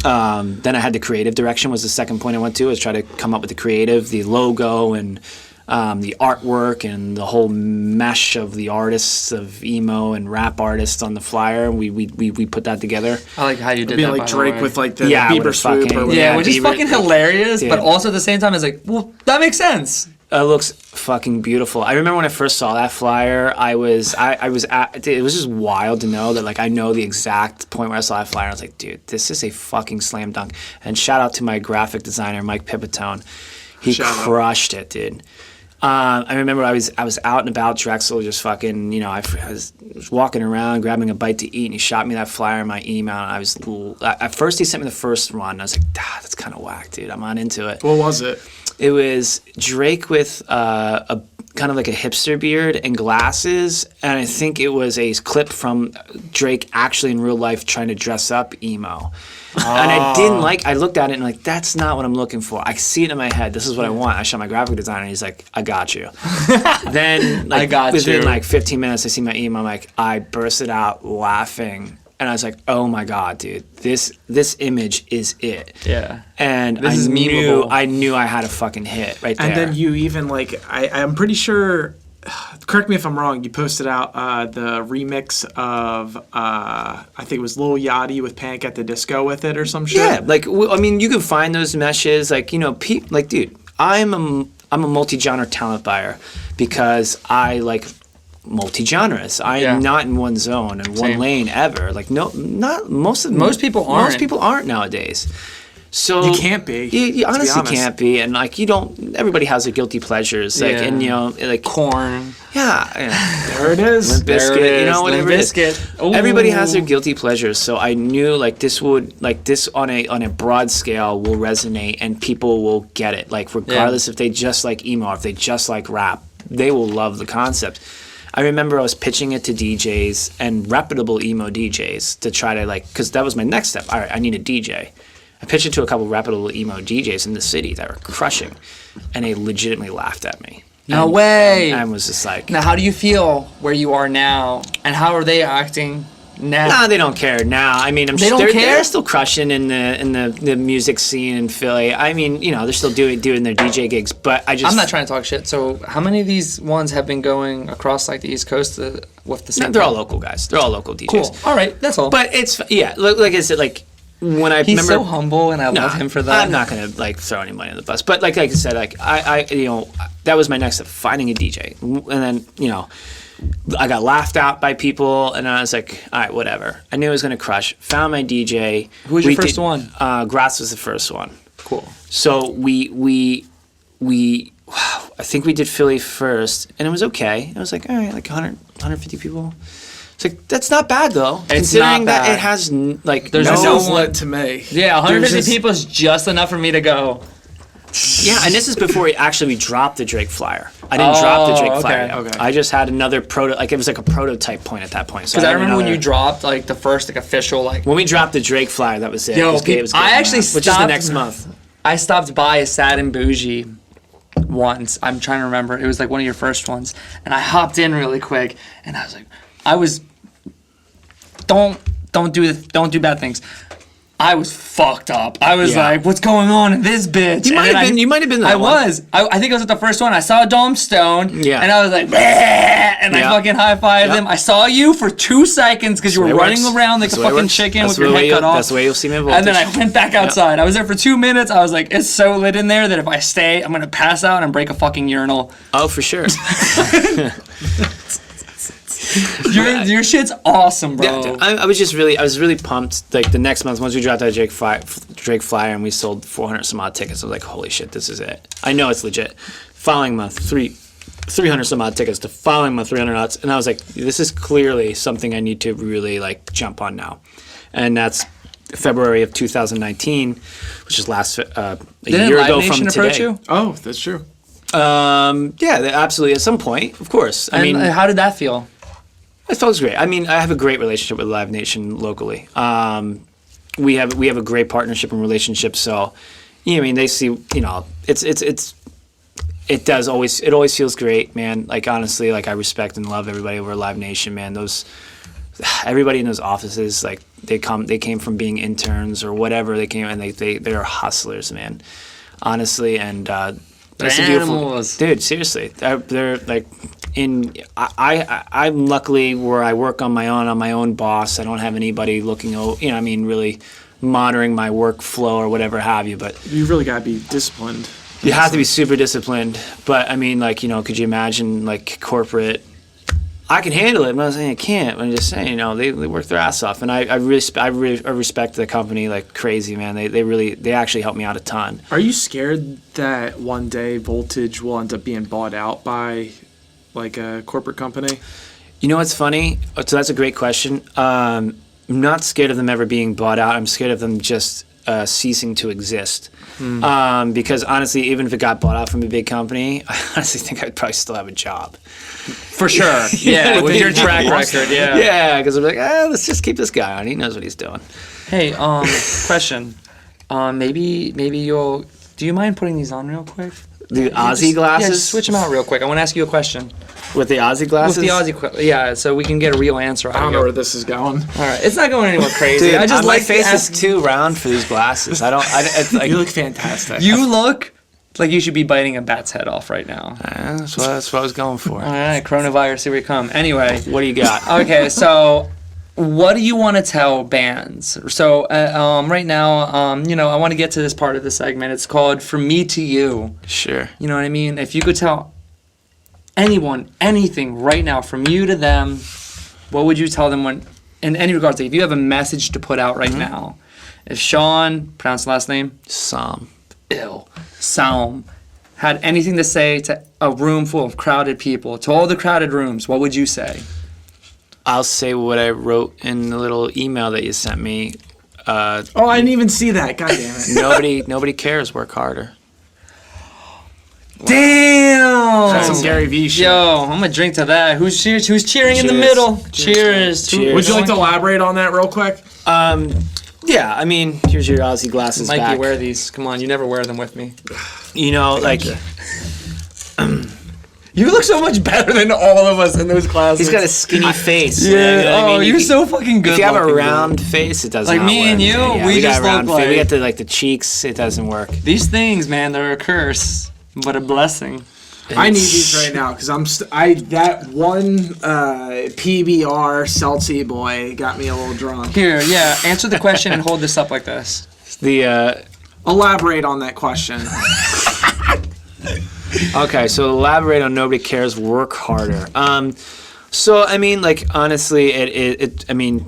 Speaker 3: then I had the creative direction was the second point I went to, was try to come up with the creative, the logo, and the artwork and the whole mesh of the artists of emo and rap artists on the flyer. We put that together.
Speaker 2: I like how you did
Speaker 1: Be
Speaker 2: that.
Speaker 1: like
Speaker 2: by the
Speaker 1: Drake
Speaker 2: way.
Speaker 1: with like the
Speaker 3: Yeah,
Speaker 1: Bieber
Speaker 3: with a
Speaker 1: swoop
Speaker 3: fucking-
Speaker 1: or whatever.
Speaker 2: Yeah, which is
Speaker 3: Bieber-
Speaker 2: fucking hilarious, but
Speaker 3: Yeah.
Speaker 2: also at the same time, it's like, well, that makes sense.
Speaker 3: It looks fucking beautiful. I remember when I first saw that flyer, I was it was just wild to know that like I know the exact point where I saw that flyer. I was like, dude, this is a fucking slam dunk. And shout out to my graphic designer, Mike Pipitone. He
Speaker 1: Shout out.
Speaker 3: crushed it, dude. I remember I was out and about Drexel, just fucking, I was walking around, grabbing a bite to eat, and he shot me that flyer in my email. And at first he sent me the first one, and I was like, that's kind of whack, dude. I'm not into it.
Speaker 1: What was it?
Speaker 3: It was Drake with a kind of like a hipster beard and glasses, and I think it was a clip from Drake actually in real life trying to dress up emo. And I didn't I looked at it and like, that's not what I'm looking for. I see it in my head. This is what I want. I shot my graphic designer and he's like, I got you. Then
Speaker 2: I got
Speaker 3: within
Speaker 2: you.
Speaker 3: like 15 minutes, I see my email. I'm like, I bursted out laughing. And I was like, oh my God, dude, this image is it.
Speaker 2: Yeah.
Speaker 3: And
Speaker 2: This is
Speaker 3: knew
Speaker 2: memeable.
Speaker 3: I knew I had a fucking hit right there.
Speaker 1: And then you even like I'm pretty sure. Correct me if I'm wrong. You posted out the remix of I think it was Lil Yachty with Panic at the Disco with it or some shit.
Speaker 3: Yeah, like I mean, you can find those meshes. Like like dude, I'm a multi-genre talent buyer because I like multi-genres. I am not in one zone and one
Speaker 2: Same.
Speaker 3: lane ever. Like most
Speaker 2: people aren't.
Speaker 3: Most people aren't nowadays. So
Speaker 1: You can't be,
Speaker 3: You
Speaker 1: to be
Speaker 3: honestly
Speaker 1: honest.
Speaker 3: can't be, and like you don't. Everybody has their guilty pleasures. Like
Speaker 2: Yeah.
Speaker 3: and like
Speaker 2: Corn.
Speaker 1: There it is.
Speaker 3: Limp
Speaker 2: There it
Speaker 3: Bizkit,
Speaker 2: is,
Speaker 3: whatever
Speaker 2: Limp
Speaker 3: it is.
Speaker 2: Bizkit. Ooh.
Speaker 3: Everybody has their guilty pleasures, so I knew like this on a broad scale will resonate and people will get it. Like regardless if they just like emo, or if they just like rap, they will love the concept. I remember I was pitching it to DJs and reputable emo DJs to try to because that was my next step. All right, I need a DJ. I pitched it to a couple reputable emo DJs in the city that were crushing, and they legitimately laughed at me.
Speaker 2: No way.
Speaker 3: And was just like,
Speaker 2: Now, how do you feel where you are now, and how are they acting now?
Speaker 3: No, they don't care now. I mean,
Speaker 2: They don't
Speaker 3: they're
Speaker 2: care?
Speaker 3: still crushing in the music scene in Philly. I mean, they're still doing their DJ gigs, but
Speaker 2: I'm not trying to talk shit. So how many of these ones have been going across like the East Coast with the same?
Speaker 3: They're all
Speaker 2: thing?
Speaker 3: local guys. They're all local DJs.
Speaker 2: Cool. All right, that's all.
Speaker 3: But it's like I said, like when I
Speaker 2: He's
Speaker 3: remember,
Speaker 2: so humble, and I love him for that.
Speaker 3: I'm not gonna like throw any money on the bus, but like I said, like I that was my next step, finding a DJ, and then I got laughed out by people, and I was like, all right, whatever. I knew I was gonna crush. Found my DJ.
Speaker 2: Who was your first one?
Speaker 3: Gratz was the first one.
Speaker 2: Cool.
Speaker 3: So we I think we did Philly first, and it was okay. It was like, all right, like 100, 150 people. It's like, that's not bad, though.
Speaker 2: It's
Speaker 3: considering
Speaker 2: not
Speaker 3: that
Speaker 2: bad.
Speaker 3: it has, like,
Speaker 2: There's
Speaker 1: That
Speaker 2: no
Speaker 1: sounds
Speaker 2: one-
Speaker 1: lit to me.
Speaker 2: Yeah, 150
Speaker 1: There's just-
Speaker 2: people is just enough for me to go.
Speaker 3: Yeah, and this is before we dropped the Drake flyer. I didn't drop the Drake flyer yet.
Speaker 1: okay.
Speaker 3: I just had another it was like a prototype point at that point. So
Speaker 2: Because I
Speaker 3: had
Speaker 2: remember when
Speaker 3: another-
Speaker 2: you dropped like the first like official like.
Speaker 3: When we dropped the Drake flyer, that was it.
Speaker 2: Yo,
Speaker 3: It was good- it was good
Speaker 2: I
Speaker 3: enough,
Speaker 2: actually
Speaker 3: which is the
Speaker 2: stopped-
Speaker 3: next month.
Speaker 2: I stopped by a Sad Boujee once. I'm trying to remember. It was like one of your first ones, and I hopped in really quick, and I was like, don't do bad things. I was fucked up. I was
Speaker 3: Yeah.
Speaker 2: like, what's going on in this bitch?
Speaker 3: You might
Speaker 2: And
Speaker 3: have
Speaker 2: then
Speaker 3: been- you might have been that
Speaker 2: I
Speaker 3: one.
Speaker 2: was. I think I was at the first one. I saw Dome Stone.
Speaker 3: Yeah.
Speaker 2: And I was like, "Bleh," and I
Speaker 3: Yeah.
Speaker 2: fucking high-fived
Speaker 3: Yeah.
Speaker 2: him. I saw you for 2 seconds because you were
Speaker 3: That's the way it
Speaker 2: running
Speaker 3: works.
Speaker 2: around like
Speaker 3: That's
Speaker 2: a
Speaker 3: the way it
Speaker 2: fucking
Speaker 3: works.
Speaker 2: chicken
Speaker 3: That's
Speaker 2: with your
Speaker 3: the way
Speaker 2: head cut off.
Speaker 3: That's the way you'll see me in
Speaker 2: And then I
Speaker 3: Voltage.
Speaker 2: went back outside. I was there for 2 minutes. I was like, it's so lit in there that if I stay, I'm gonna pass out and break a fucking urinal.
Speaker 3: Oh, for sure.
Speaker 2: Your shit's awesome, bro.
Speaker 3: Yeah, I was really pumped. Like the next month, once we dropped that Drake flyer and we sold 400 some odd tickets, I was like, holy shit, this is it. I know it's legit. Following month, 300 some odd tickets. The following month, 300 odds, and I was like, this is clearly something I need to really like jump on now, and that's February of 2019, which is a
Speaker 2: Didn't
Speaker 3: year
Speaker 2: Live
Speaker 3: ago
Speaker 2: Nation
Speaker 3: from
Speaker 2: approach
Speaker 3: today.
Speaker 2: you?
Speaker 1: Oh, that's true.
Speaker 3: Yeah, absolutely. At some point, of course. I mean,
Speaker 2: how did that feel?
Speaker 3: it felt great. I mean, I have a great relationship with Live Nation locally. We have a great partnership and relationship. So, I mean, they see, it always feels great, man. Like honestly, like I respect and love everybody over at Live Nation, man. Everybody in those offices, like they came from being interns or whatever. They came and they're hustlers, man. Honestly, and it's a beautiful,
Speaker 2: animals.
Speaker 3: dude. Seriously, they're like. I'm luckily where I work on my own boss. I don't have anybody looking over, really monitoring my workflow or whatever have you. But
Speaker 1: You really gotta be disciplined.
Speaker 3: you have to be super disciplined. But I mean, like, could you imagine like corporate? I can handle it. I'm not saying I can't. I'm just saying, they work their ass off, and I respect the company like crazy, man. They actually help me out a ton.
Speaker 1: Are you scared that one day Voltage will end up being bought out by like a corporate company?
Speaker 3: You know what's funny? So that's a great question. I'm not scared of them ever being bought out. I'm scared of them just ceasing to exist. Because honestly, even if it got bought out from a big company, I honestly think I'd probably still have a job.
Speaker 2: For sure. Yeah, with your track record, yeah.
Speaker 3: Yeah, because I'm like, let's just keep this guy on. He knows what he's doing.
Speaker 2: Hey, question. Maybe you'll. Do you mind putting these on real quick?
Speaker 3: The Aussie glasses?
Speaker 2: Yeah, just switch them out real quick. I want to ask you a question.
Speaker 3: With the Aussie glasses?
Speaker 2: With the Aussie, yeah, so we can get a real answer out
Speaker 1: I
Speaker 2: of
Speaker 1: don't
Speaker 2: you.
Speaker 1: know where this is going.
Speaker 2: All right, it's not going anywhere crazy.
Speaker 3: Dude,
Speaker 2: I just
Speaker 3: my
Speaker 2: like
Speaker 3: face
Speaker 2: to
Speaker 3: is
Speaker 2: ask.
Speaker 3: too round for these glasses. It's like,
Speaker 1: You look fantastic.
Speaker 2: You look like you should be biting a bat's head off right now.
Speaker 3: that's what I was going for.
Speaker 2: All right, coronavirus, here we come. Anyway,
Speaker 3: What do you got?
Speaker 2: okay, so what do you want to tell bands? So right now, I want to get to this part of the segment. It's called From Me to You.
Speaker 3: Sure.
Speaker 2: You know what I mean? If you could tell anyone anything right now, from you to them, what would you tell them in any regards? Like if you have a message to put out right now, if Sean, pronounce the last name,
Speaker 3: Salm.
Speaker 2: Salm, had anything to say to a room full of crowded people, to all the crowded rooms, what would you say?
Speaker 3: I'll say what I wrote in the little email that you sent me.
Speaker 1: Oh, I didn't even see that. God damn it.
Speaker 3: Nobody cares. Work harder.
Speaker 2: Damn!
Speaker 1: That's some Gary Vee shit.
Speaker 2: Yo, I'm gonna drink to that. Who's cheering in the
Speaker 3: Cheers.
Speaker 2: middle? Cheers.
Speaker 3: Cheers.
Speaker 1: Would you like to elaborate on that real quick?
Speaker 3: Yeah, I mean, here's your Aussie glasses
Speaker 2: Mikey,
Speaker 3: back.
Speaker 2: wear these. Come on, you never wear them with me.
Speaker 3: Like,
Speaker 2: You look so much better than all of us in those classes.
Speaker 3: He's got a skinny face.
Speaker 2: Yeah.
Speaker 3: You know what I mean?
Speaker 2: You're so fucking good.
Speaker 3: If you have a
Speaker 2: looking,
Speaker 3: round
Speaker 2: dude.
Speaker 3: face, it doesn't
Speaker 2: Like
Speaker 3: not
Speaker 2: me
Speaker 3: work.
Speaker 2: and you,
Speaker 3: Yeah,
Speaker 2: we
Speaker 3: got
Speaker 2: just
Speaker 3: a round
Speaker 2: look
Speaker 3: face. We
Speaker 2: like-
Speaker 3: got the cheeks. It doesn't work.
Speaker 2: These things, man, they're a curse, but a blessing.
Speaker 1: I need these right now because that one PBR Celtic boy got me a little drunk.
Speaker 2: Here, yeah, answer the question and hold this up like this.
Speaker 3: The
Speaker 1: Elaborate on that question.
Speaker 3: okay, so elaborate on nobody cares. Work harder. So I mean, like honestly, I mean,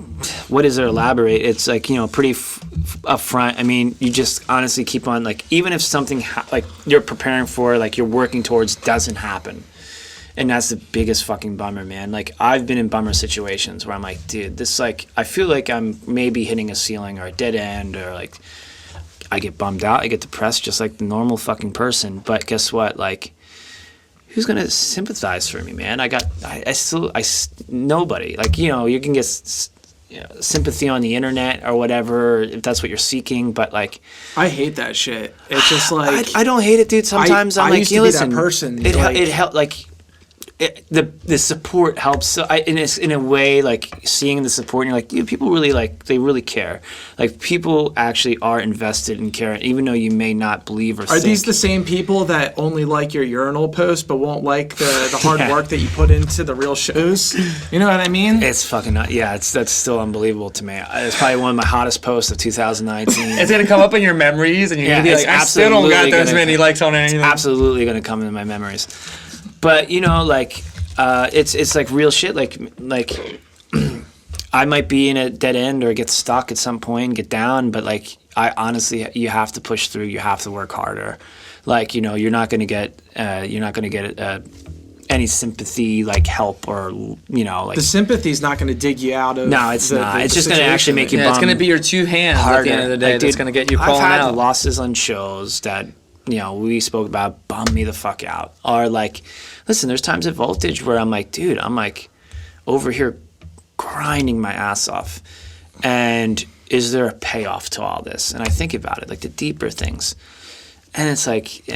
Speaker 3: what is there elaborate? It's like pretty upfront. I mean, you just honestly keep on like even if something like you're preparing for, like you're working towards, doesn't happen, and that's the biggest fucking bummer, man. Like I've been in bummer situations where I'm like, dude, this like I feel like I'm maybe hitting a ceiling or a dead end or like I get bummed out, I get depressed just like the normal fucking person. But guess what? Like. Who's gonna sympathize for me, man? Nobody. Like you can get sympathy on the internet or whatever if that's what you're seeking. But like,
Speaker 1: I hate that shit. It's just like
Speaker 3: I don't hate it, dude. Sometimes I'm
Speaker 1: I
Speaker 3: like,
Speaker 1: used to be
Speaker 3: listen,
Speaker 1: that person.
Speaker 3: it helped. Like, the support helps. So in a way, like seeing the support, and you're like, dude, people really they really care. Like people actually are invested in care, even though you may not believe or.
Speaker 1: Are these the same people that only like your urinal post but won't like the hard
Speaker 3: Yeah.
Speaker 1: work that you put into the real shows? You know what I mean?
Speaker 3: It's fucking that's still unbelievable to me. It's probably one of my hottest posts of 2019.
Speaker 2: It's gonna come up in your memories, and you're
Speaker 3: Yeah,
Speaker 2: gonna be
Speaker 3: it's
Speaker 2: like, I still don't got
Speaker 3: absolutely
Speaker 2: those
Speaker 3: gonna-
Speaker 2: many likes on anything.
Speaker 3: Absolutely going to come into my memories. But like it's like real shit. Like I might be in a dead end or get stuck at some point, get down. But like I honestly, you have to push through. You have to work harder. Like you're not going to get any sympathy, like help or like
Speaker 1: the sympathy's not going to dig you out of.
Speaker 3: No, it's not. It's just going to
Speaker 1: situation
Speaker 3: actually make you
Speaker 2: Yeah, it's
Speaker 3: bum
Speaker 2: gonna be your two hands
Speaker 3: harder.
Speaker 2: at the end of the day
Speaker 3: Like,
Speaker 2: that's
Speaker 3: dude,
Speaker 2: gonna get you
Speaker 3: I've
Speaker 2: calling
Speaker 3: had
Speaker 2: out.
Speaker 3: losses on shows that we spoke about bum me the fuck out. Or like, listen, there's times at Voltage where I'm like, dude, I'm like over here grinding my ass off, and is there a payoff to all this? And I think about it, like the deeper things, and it's like,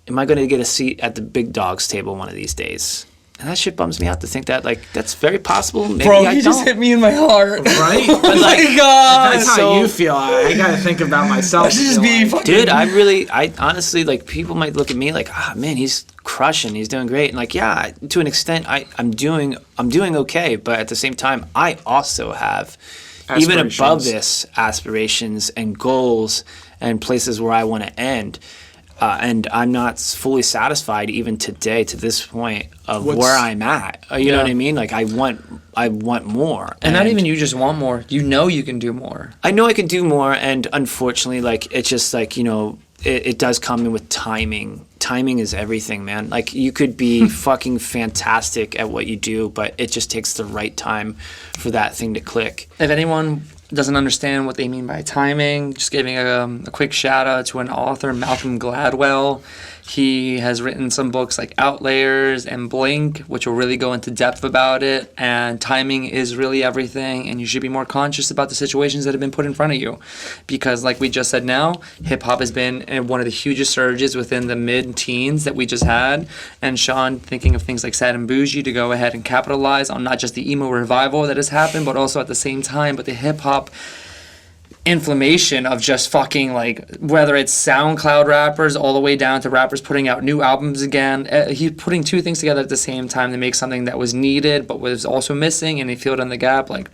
Speaker 3: am I going to get a seat at the big dogs table one of these days? And that shit bums me out to think that, like, that's very possible. Maybe
Speaker 2: Bro,
Speaker 3: I
Speaker 2: you
Speaker 3: don't.
Speaker 2: just hit me in my heart.
Speaker 1: Right?
Speaker 3: But like,
Speaker 2: my God.
Speaker 1: That's how
Speaker 3: so-
Speaker 1: you feel. I got to think about myself.
Speaker 2: I should just
Speaker 1: and
Speaker 2: be
Speaker 1: like,
Speaker 2: fucking.
Speaker 3: dude, I honestly, like, people might look at me like, man, he's crushing, he's doing great. And like, yeah, to an extent, I'm doing okay. But at the same time, I also have, even above
Speaker 1: Aspirations.
Speaker 3: this, aspirations and goals and places where I want to end. And I'm not fully satisfied even today, to this point of where I'm at. You know what I mean? Like I want more.
Speaker 2: And not even you just want more. You know you can do more.
Speaker 3: I know I can do more, and unfortunately, like it's just like it does come in with timing. Timing is everything, man. Like you could be fucking fantastic at what you do, but it just takes the right time for that thing to click.
Speaker 2: If anyone doesn't understand what they mean by timing, just giving a quick shout out to an author, Malcolm Gladwell. He has written some books like Outlayers and Blink, which will really go into depth about it. And timing is really everything, and you should be more conscious about the situations that have been put in front of you. Because like we just said now, hip-hop has been in one of the hugest surges within the mid-teens that we just had. And Sean thinking of things like Sad and Boujee to go ahead and capitalize on not just the emo revival that has happened, but also at the same time, but the hip-hop inflammation of just fucking like whether it's SoundCloud rappers all the way down to rappers putting out new albums again. He's putting two things together at the same time to make something that was needed but was also missing, and he filled in the gap. Like,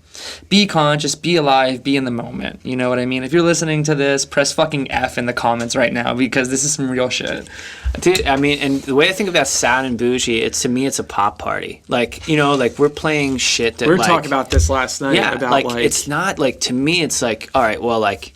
Speaker 2: be conscious, be alive, be in the moment. You know what I mean? If you're listening to this, press fucking F in the comments right now, because this is some real shit.
Speaker 3: Dude, I mean, and the way I think about Sad and Boujee, to me it's a pop party. Like, like we're playing shit that
Speaker 1: we were
Speaker 3: like,
Speaker 1: talking about this last night.
Speaker 3: yeah,
Speaker 1: about
Speaker 3: like it's not like, to me it's like, all right, well, like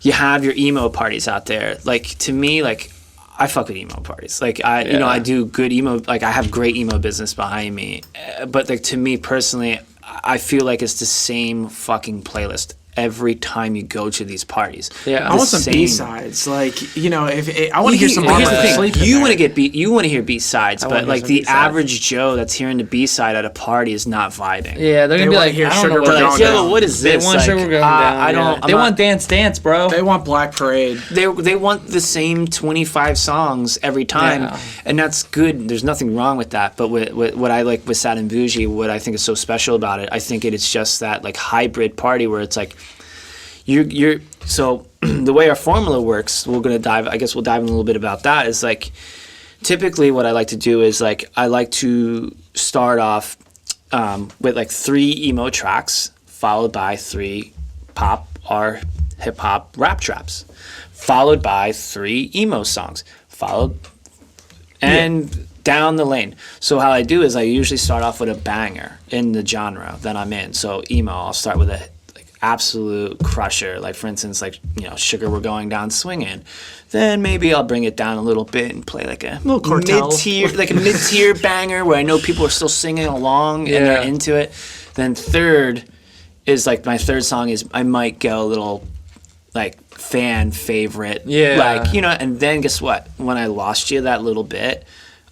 Speaker 3: you have your emo parties out there. Like to me, like I fuck with emo parties. Like I do good emo. Like I have great emo business behind me. But like to me personally, I feel like it's the same fucking playlist every time you go to these parties.
Speaker 2: Yeah.
Speaker 1: I want some
Speaker 3: same-
Speaker 1: B-sides. Like, you know, if I want to hear some
Speaker 3: But here's
Speaker 1: Mama
Speaker 3: the thing.
Speaker 1: Sleep in
Speaker 3: You
Speaker 1: there.
Speaker 3: want to get you want to hear B-sides,
Speaker 2: wanna
Speaker 3: but
Speaker 2: hear
Speaker 3: like
Speaker 2: some
Speaker 3: the
Speaker 2: B-sides.
Speaker 3: average Joe that's hearing the B-side at a party is not vibing.
Speaker 2: Yeah, they're
Speaker 1: They
Speaker 2: gonna be
Speaker 1: wanna
Speaker 2: like,
Speaker 1: hear
Speaker 2: I don't
Speaker 1: Sugar
Speaker 2: know
Speaker 1: We're
Speaker 2: what
Speaker 1: Going
Speaker 3: Like,
Speaker 2: that
Speaker 1: Down.
Speaker 3: yo, what is
Speaker 2: They
Speaker 3: this?
Speaker 2: want
Speaker 3: Like,
Speaker 2: sugar going down.
Speaker 3: I
Speaker 2: yeah.
Speaker 3: don't.
Speaker 2: They want dance, bro.
Speaker 1: They want Black Parade.
Speaker 3: They want the same 25 songs every time,
Speaker 2: Yeah.
Speaker 3: and that's good. There's nothing wrong with that. But what I like with Sad and Boujee, what I think is so special about it, I think it's just that like hybrid party where it's like you're so the way our formula works. We'll dive in a little bit about that. Is like typically what I like to do is like I like to start off with like 3 emo tracks followed by 3 pop or hip hop rap traps, followed by 3 emo songs, followed and down the lane. So how I do is I usually start off with a banger in the genre that I'm in. So emo, I'll start with a like absolute crusher, like for instance, like Sugar We're Going Down Swinging. Then maybe I'll bring it down a little bit and play like a
Speaker 1: Little Cartel.
Speaker 3: mid-tier banger where I know people are still singing along and they're
Speaker 2: Yeah.
Speaker 3: into it. Then third is like my third song is I might go a little like fan favorite,
Speaker 2: Yeah.
Speaker 3: like and then guess what? When I lost you that little bit,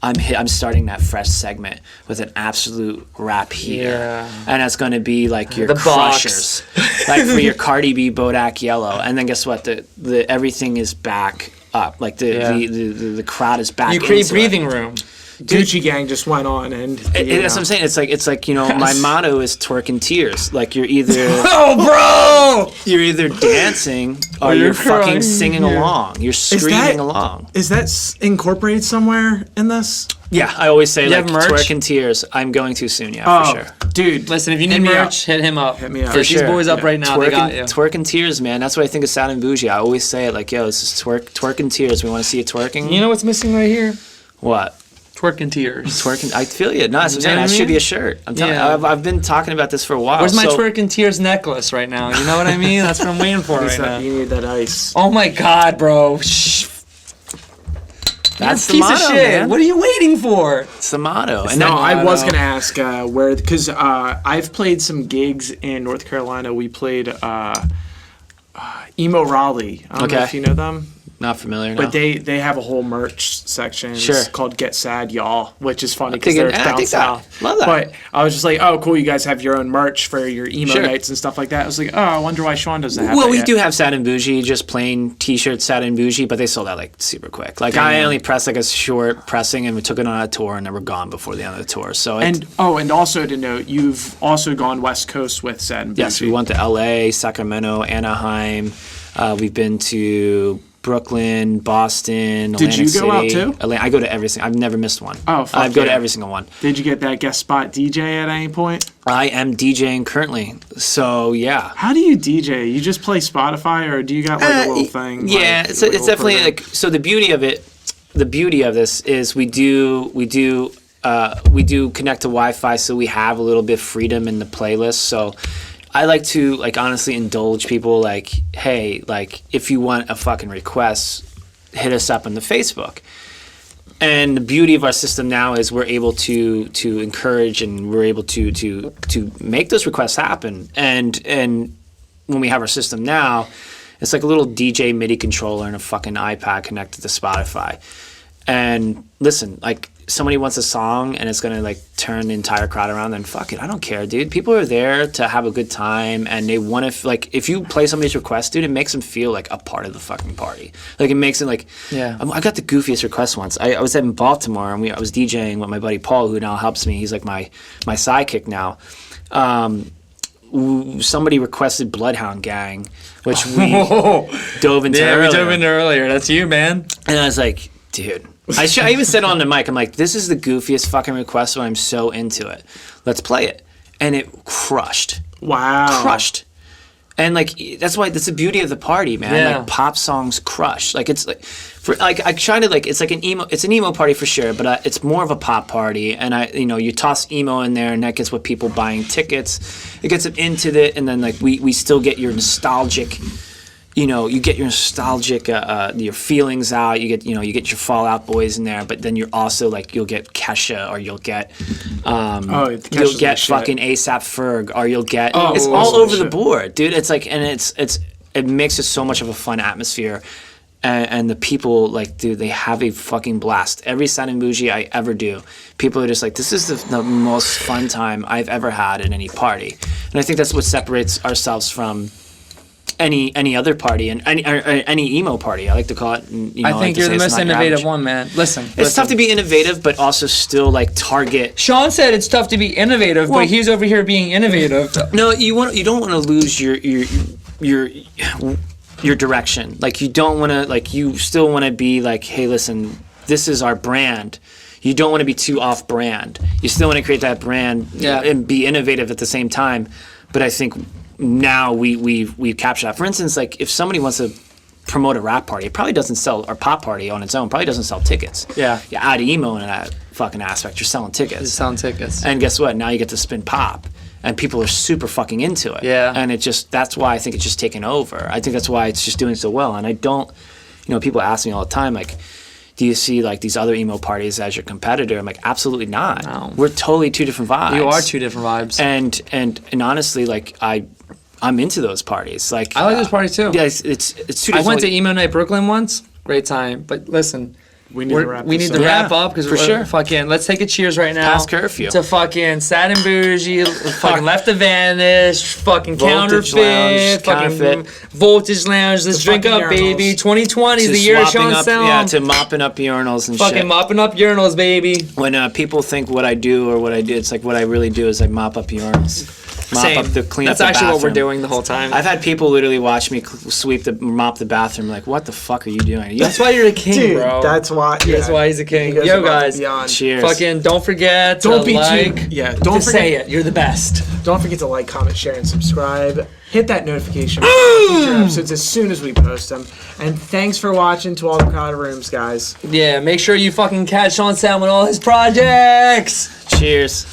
Speaker 3: I'm starting that fresh segment with an absolute rap heater,
Speaker 2: Yeah.
Speaker 3: and that's going to be like your
Speaker 2: The box.
Speaker 3: crushers, like for your Cardi B, Bodak Yellow, and then guess what? The everything is back up, like the crowd is back.
Speaker 2: You create
Speaker 3: into it.
Speaker 2: breathing room.
Speaker 1: Gucci Gang just went on, and
Speaker 3: That's what I'm saying. It's like my motto is twerk in tears. Like you're either
Speaker 2: Oh,
Speaker 3: you're either dancing or
Speaker 2: you're
Speaker 3: you're fucking
Speaker 2: crying,
Speaker 3: singing
Speaker 2: yeah.
Speaker 3: along. You're screaming along.
Speaker 1: Is that incorporated somewhere in this?
Speaker 3: Yeah, I always say like
Speaker 2: have merch?
Speaker 3: twerk in tears. I'm going too soon. Yeah,
Speaker 1: Oh,
Speaker 3: for sure.
Speaker 1: dude,
Speaker 2: Listen, if you
Speaker 1: Hit
Speaker 2: need
Speaker 1: me
Speaker 2: merch, hit him up.
Speaker 1: Hit me up.
Speaker 2: For
Speaker 1: For
Speaker 2: these
Speaker 3: sure.
Speaker 2: boys up right now, they got you.
Speaker 3: Twerk in tears, man. That's what I think of Sad and Boujee. I always say it like, yo, this is twerk in tears. We want to see you twerking.
Speaker 2: You know what's missing right here?
Speaker 3: What?
Speaker 2: Twerk in tears.
Speaker 3: Twerking. I feel you. No, that's what I'm
Speaker 2: You
Speaker 3: saying.
Speaker 2: know what
Speaker 3: That
Speaker 2: I
Speaker 3: should
Speaker 2: mean?
Speaker 3: be a shirt. I'm telling
Speaker 2: Yeah.
Speaker 3: you. I've been talking about this for a while.
Speaker 2: Where's my
Speaker 3: so,
Speaker 2: twerk in tears necklace right now? You know what I mean? That's what I'm waiting for right now.
Speaker 1: You need that ice.
Speaker 2: Oh my god, bro. Shh.
Speaker 3: That's the
Speaker 2: You're a piece
Speaker 3: motto,
Speaker 2: of shit.
Speaker 3: man.
Speaker 2: What are you waiting for?
Speaker 3: It's the motto. And
Speaker 1: No,
Speaker 3: then,
Speaker 1: I was
Speaker 2: know.
Speaker 1: gonna ask where, because I've played some gigs in North Carolina. We played Emo Raleigh. I don't know
Speaker 3: Okay.
Speaker 1: if you know them,
Speaker 3: not familiar. No.
Speaker 1: but they have a whole merch section.
Speaker 3: Sure.
Speaker 1: It's called Get Sad Y'all, which is funny
Speaker 3: I
Speaker 1: because
Speaker 3: dig
Speaker 1: they're
Speaker 3: it. I
Speaker 1: down
Speaker 3: dig that.
Speaker 1: south.
Speaker 3: Love that.
Speaker 1: But I was just like, oh, cool, you guys have your own merch for your emo
Speaker 3: Sure.
Speaker 1: nights and stuff like that. I was like, oh, I wonder why Sean doesn't have
Speaker 3: Well,
Speaker 1: that
Speaker 3: we
Speaker 1: yet.
Speaker 3: do have Sad and Boujee, just plain T-shirts, Sad and Boujee, but they sold out like super quick. Like I only pressed like a short pressing, and we took it on a tour, and they were gone before the end of the tour. So
Speaker 1: And also to note, you've also gone West Coast with Sad and Boujee.
Speaker 3: yes, we went to L.A., Sacramento, Anaheim. We've been to Brooklyn, Boston.
Speaker 1: Did
Speaker 3: Atlantic
Speaker 1: you go out
Speaker 3: City,
Speaker 1: too?
Speaker 3: Atlanta. I go to every single. I've never missed one.
Speaker 1: Oh, fuck
Speaker 3: I go to
Speaker 1: yeah.
Speaker 3: every single one.
Speaker 1: Did you get that guest spot DJ at any point?
Speaker 3: I am DJing currently, so yeah.
Speaker 1: How do you DJ? You just play Spotify, or do you got like a little thing?
Speaker 3: Yeah,
Speaker 1: like,
Speaker 3: it's
Speaker 1: like a
Speaker 3: it's
Speaker 1: little
Speaker 3: definitely
Speaker 1: program?
Speaker 3: like so. The beauty of this is we do connect to Wi-Fi, so we have a little bit of freedom in the playlist. So I like to like honestly indulge people. Like, hey, like if you want a fucking request, hit us up on the Facebook. And the beauty of our system now is we're able to encourage, and we're able to make those requests happen. And when we have our system now, it's like a little DJ MIDI controller and a fucking iPad connected to Spotify. And listen, like somebody wants a song and it's gonna like turn the entire crowd around, then fuck it, I don't care, dude. People are there to have a good time, and they want to like if you play somebody's request, dude, it makes them feel like a part of the fucking party. Like it makes it like
Speaker 2: Yeah.
Speaker 3: I got the goofiest request once. I was in Baltimore, and I was DJing with my buddy Paul, who now helps me. He's like my sidekick now. Somebody requested Bloodhound Gang, which we dove into
Speaker 2: Yeah,
Speaker 3: earlier.
Speaker 2: we dove into earlier. That's you, man.
Speaker 3: And I was like, dude. I even said on the mic, I'm like, this is the goofiest fucking request, but I'm so into it. Let's play it. And it crushed.
Speaker 1: Wow.
Speaker 3: Crushed. And like that's the beauty of the party, man.
Speaker 2: Yeah.
Speaker 3: Like pop songs crush. Like it's like for like I try to like it's like an emo party for sure, but it's more of a pop party. And you toss emo in there, and that gets what people buying tickets. It gets them into it, and then like we still get your nostalgic you get your nostalgic, your feelings out. You get your Fall Out Boys in there, but then you're also like you'll get Kesha, or you'll get, you'll get fucking ASAP Ferg, or you'll get. It's all over the board, dude. It's like, and it makes it so much of a fun atmosphere, and the people like, dude, they have a fucking blast. Every Sad Boujee I ever do, people are just like, this is the most fun time I've ever had at any party, and I think that's what separates ourselves from any other party and any emo party. I like to call it.
Speaker 2: I think you're the most innovative one, man. Listen,
Speaker 3: it's tough to be innovative, but also still like target.
Speaker 2: Sean said it's tough to be innovative, but he's over here being innovative.
Speaker 3: No, you don't want to lose your direction. Like you don't want to, like you still want to be like, hey, listen, this is our brand. You don't want to be too off brand. You still want to create that brand and be innovative at the same time. But I think now we've captured that. For instance, like if somebody wants to promote a rap party, it probably doesn't sell, or pop party on its own, probably doesn't sell tickets.
Speaker 2: Yeah.
Speaker 3: You add emo in that fucking aspect, you're selling tickets.
Speaker 2: You're selling tickets.
Speaker 3: And guess what? Now you get to spin pop. And people are super fucking into it.
Speaker 2: Yeah.
Speaker 3: And that's why I think it's just taken over. I think that's why it's just doing so well. And I don't, people ask me all the time, like, do you see like these other emo parties as your competitor? I'm like, absolutely not. No. We're totally two different vibes.
Speaker 2: You are two different vibes.
Speaker 3: And honestly, like I'm into those parties. Like
Speaker 2: I like those parties too.
Speaker 3: Yeah, it's two different.
Speaker 2: I went to Emo Night Brooklyn once. Great time. But listen, we need to wrap up because we're sure. Fucking. Let's take a cheers right now.
Speaker 3: Past curfew.
Speaker 2: To fucking Sad Boujee, fucking Left to Vanish, fucking Counterfeit, fucking Voltage Lounge. Let's drink up, urinals. Baby. 2020 is the year of Sean Salm.
Speaker 3: Yeah, to mopping up urinals and
Speaker 2: fucking
Speaker 3: shit.
Speaker 2: Mopping up urinals, baby.
Speaker 3: When people think what I do or what I do, it's like what I really do is I mop up urinals.
Speaker 2: Same. That's actually what we're doing the whole time.
Speaker 3: I've had people literally watch me mop the bathroom, like, what the fuck are you doing?
Speaker 2: That's why you're a king,
Speaker 1: dude,
Speaker 2: bro.
Speaker 1: That's why.
Speaker 2: Yeah. That's why he's a king. Yo, guys.
Speaker 3: Cheers.
Speaker 2: Fucking don't forget to like.
Speaker 1: Don't
Speaker 2: say it. You're the best.
Speaker 1: Don't forget to like, comment, share, and subscribe. Hit that notification for future episodes as soon as we post them. And thanks for watching to all the crowded rooms, guys.
Speaker 2: Yeah, make sure you fucking catch Sean Salm with all his projects.
Speaker 3: Cheers.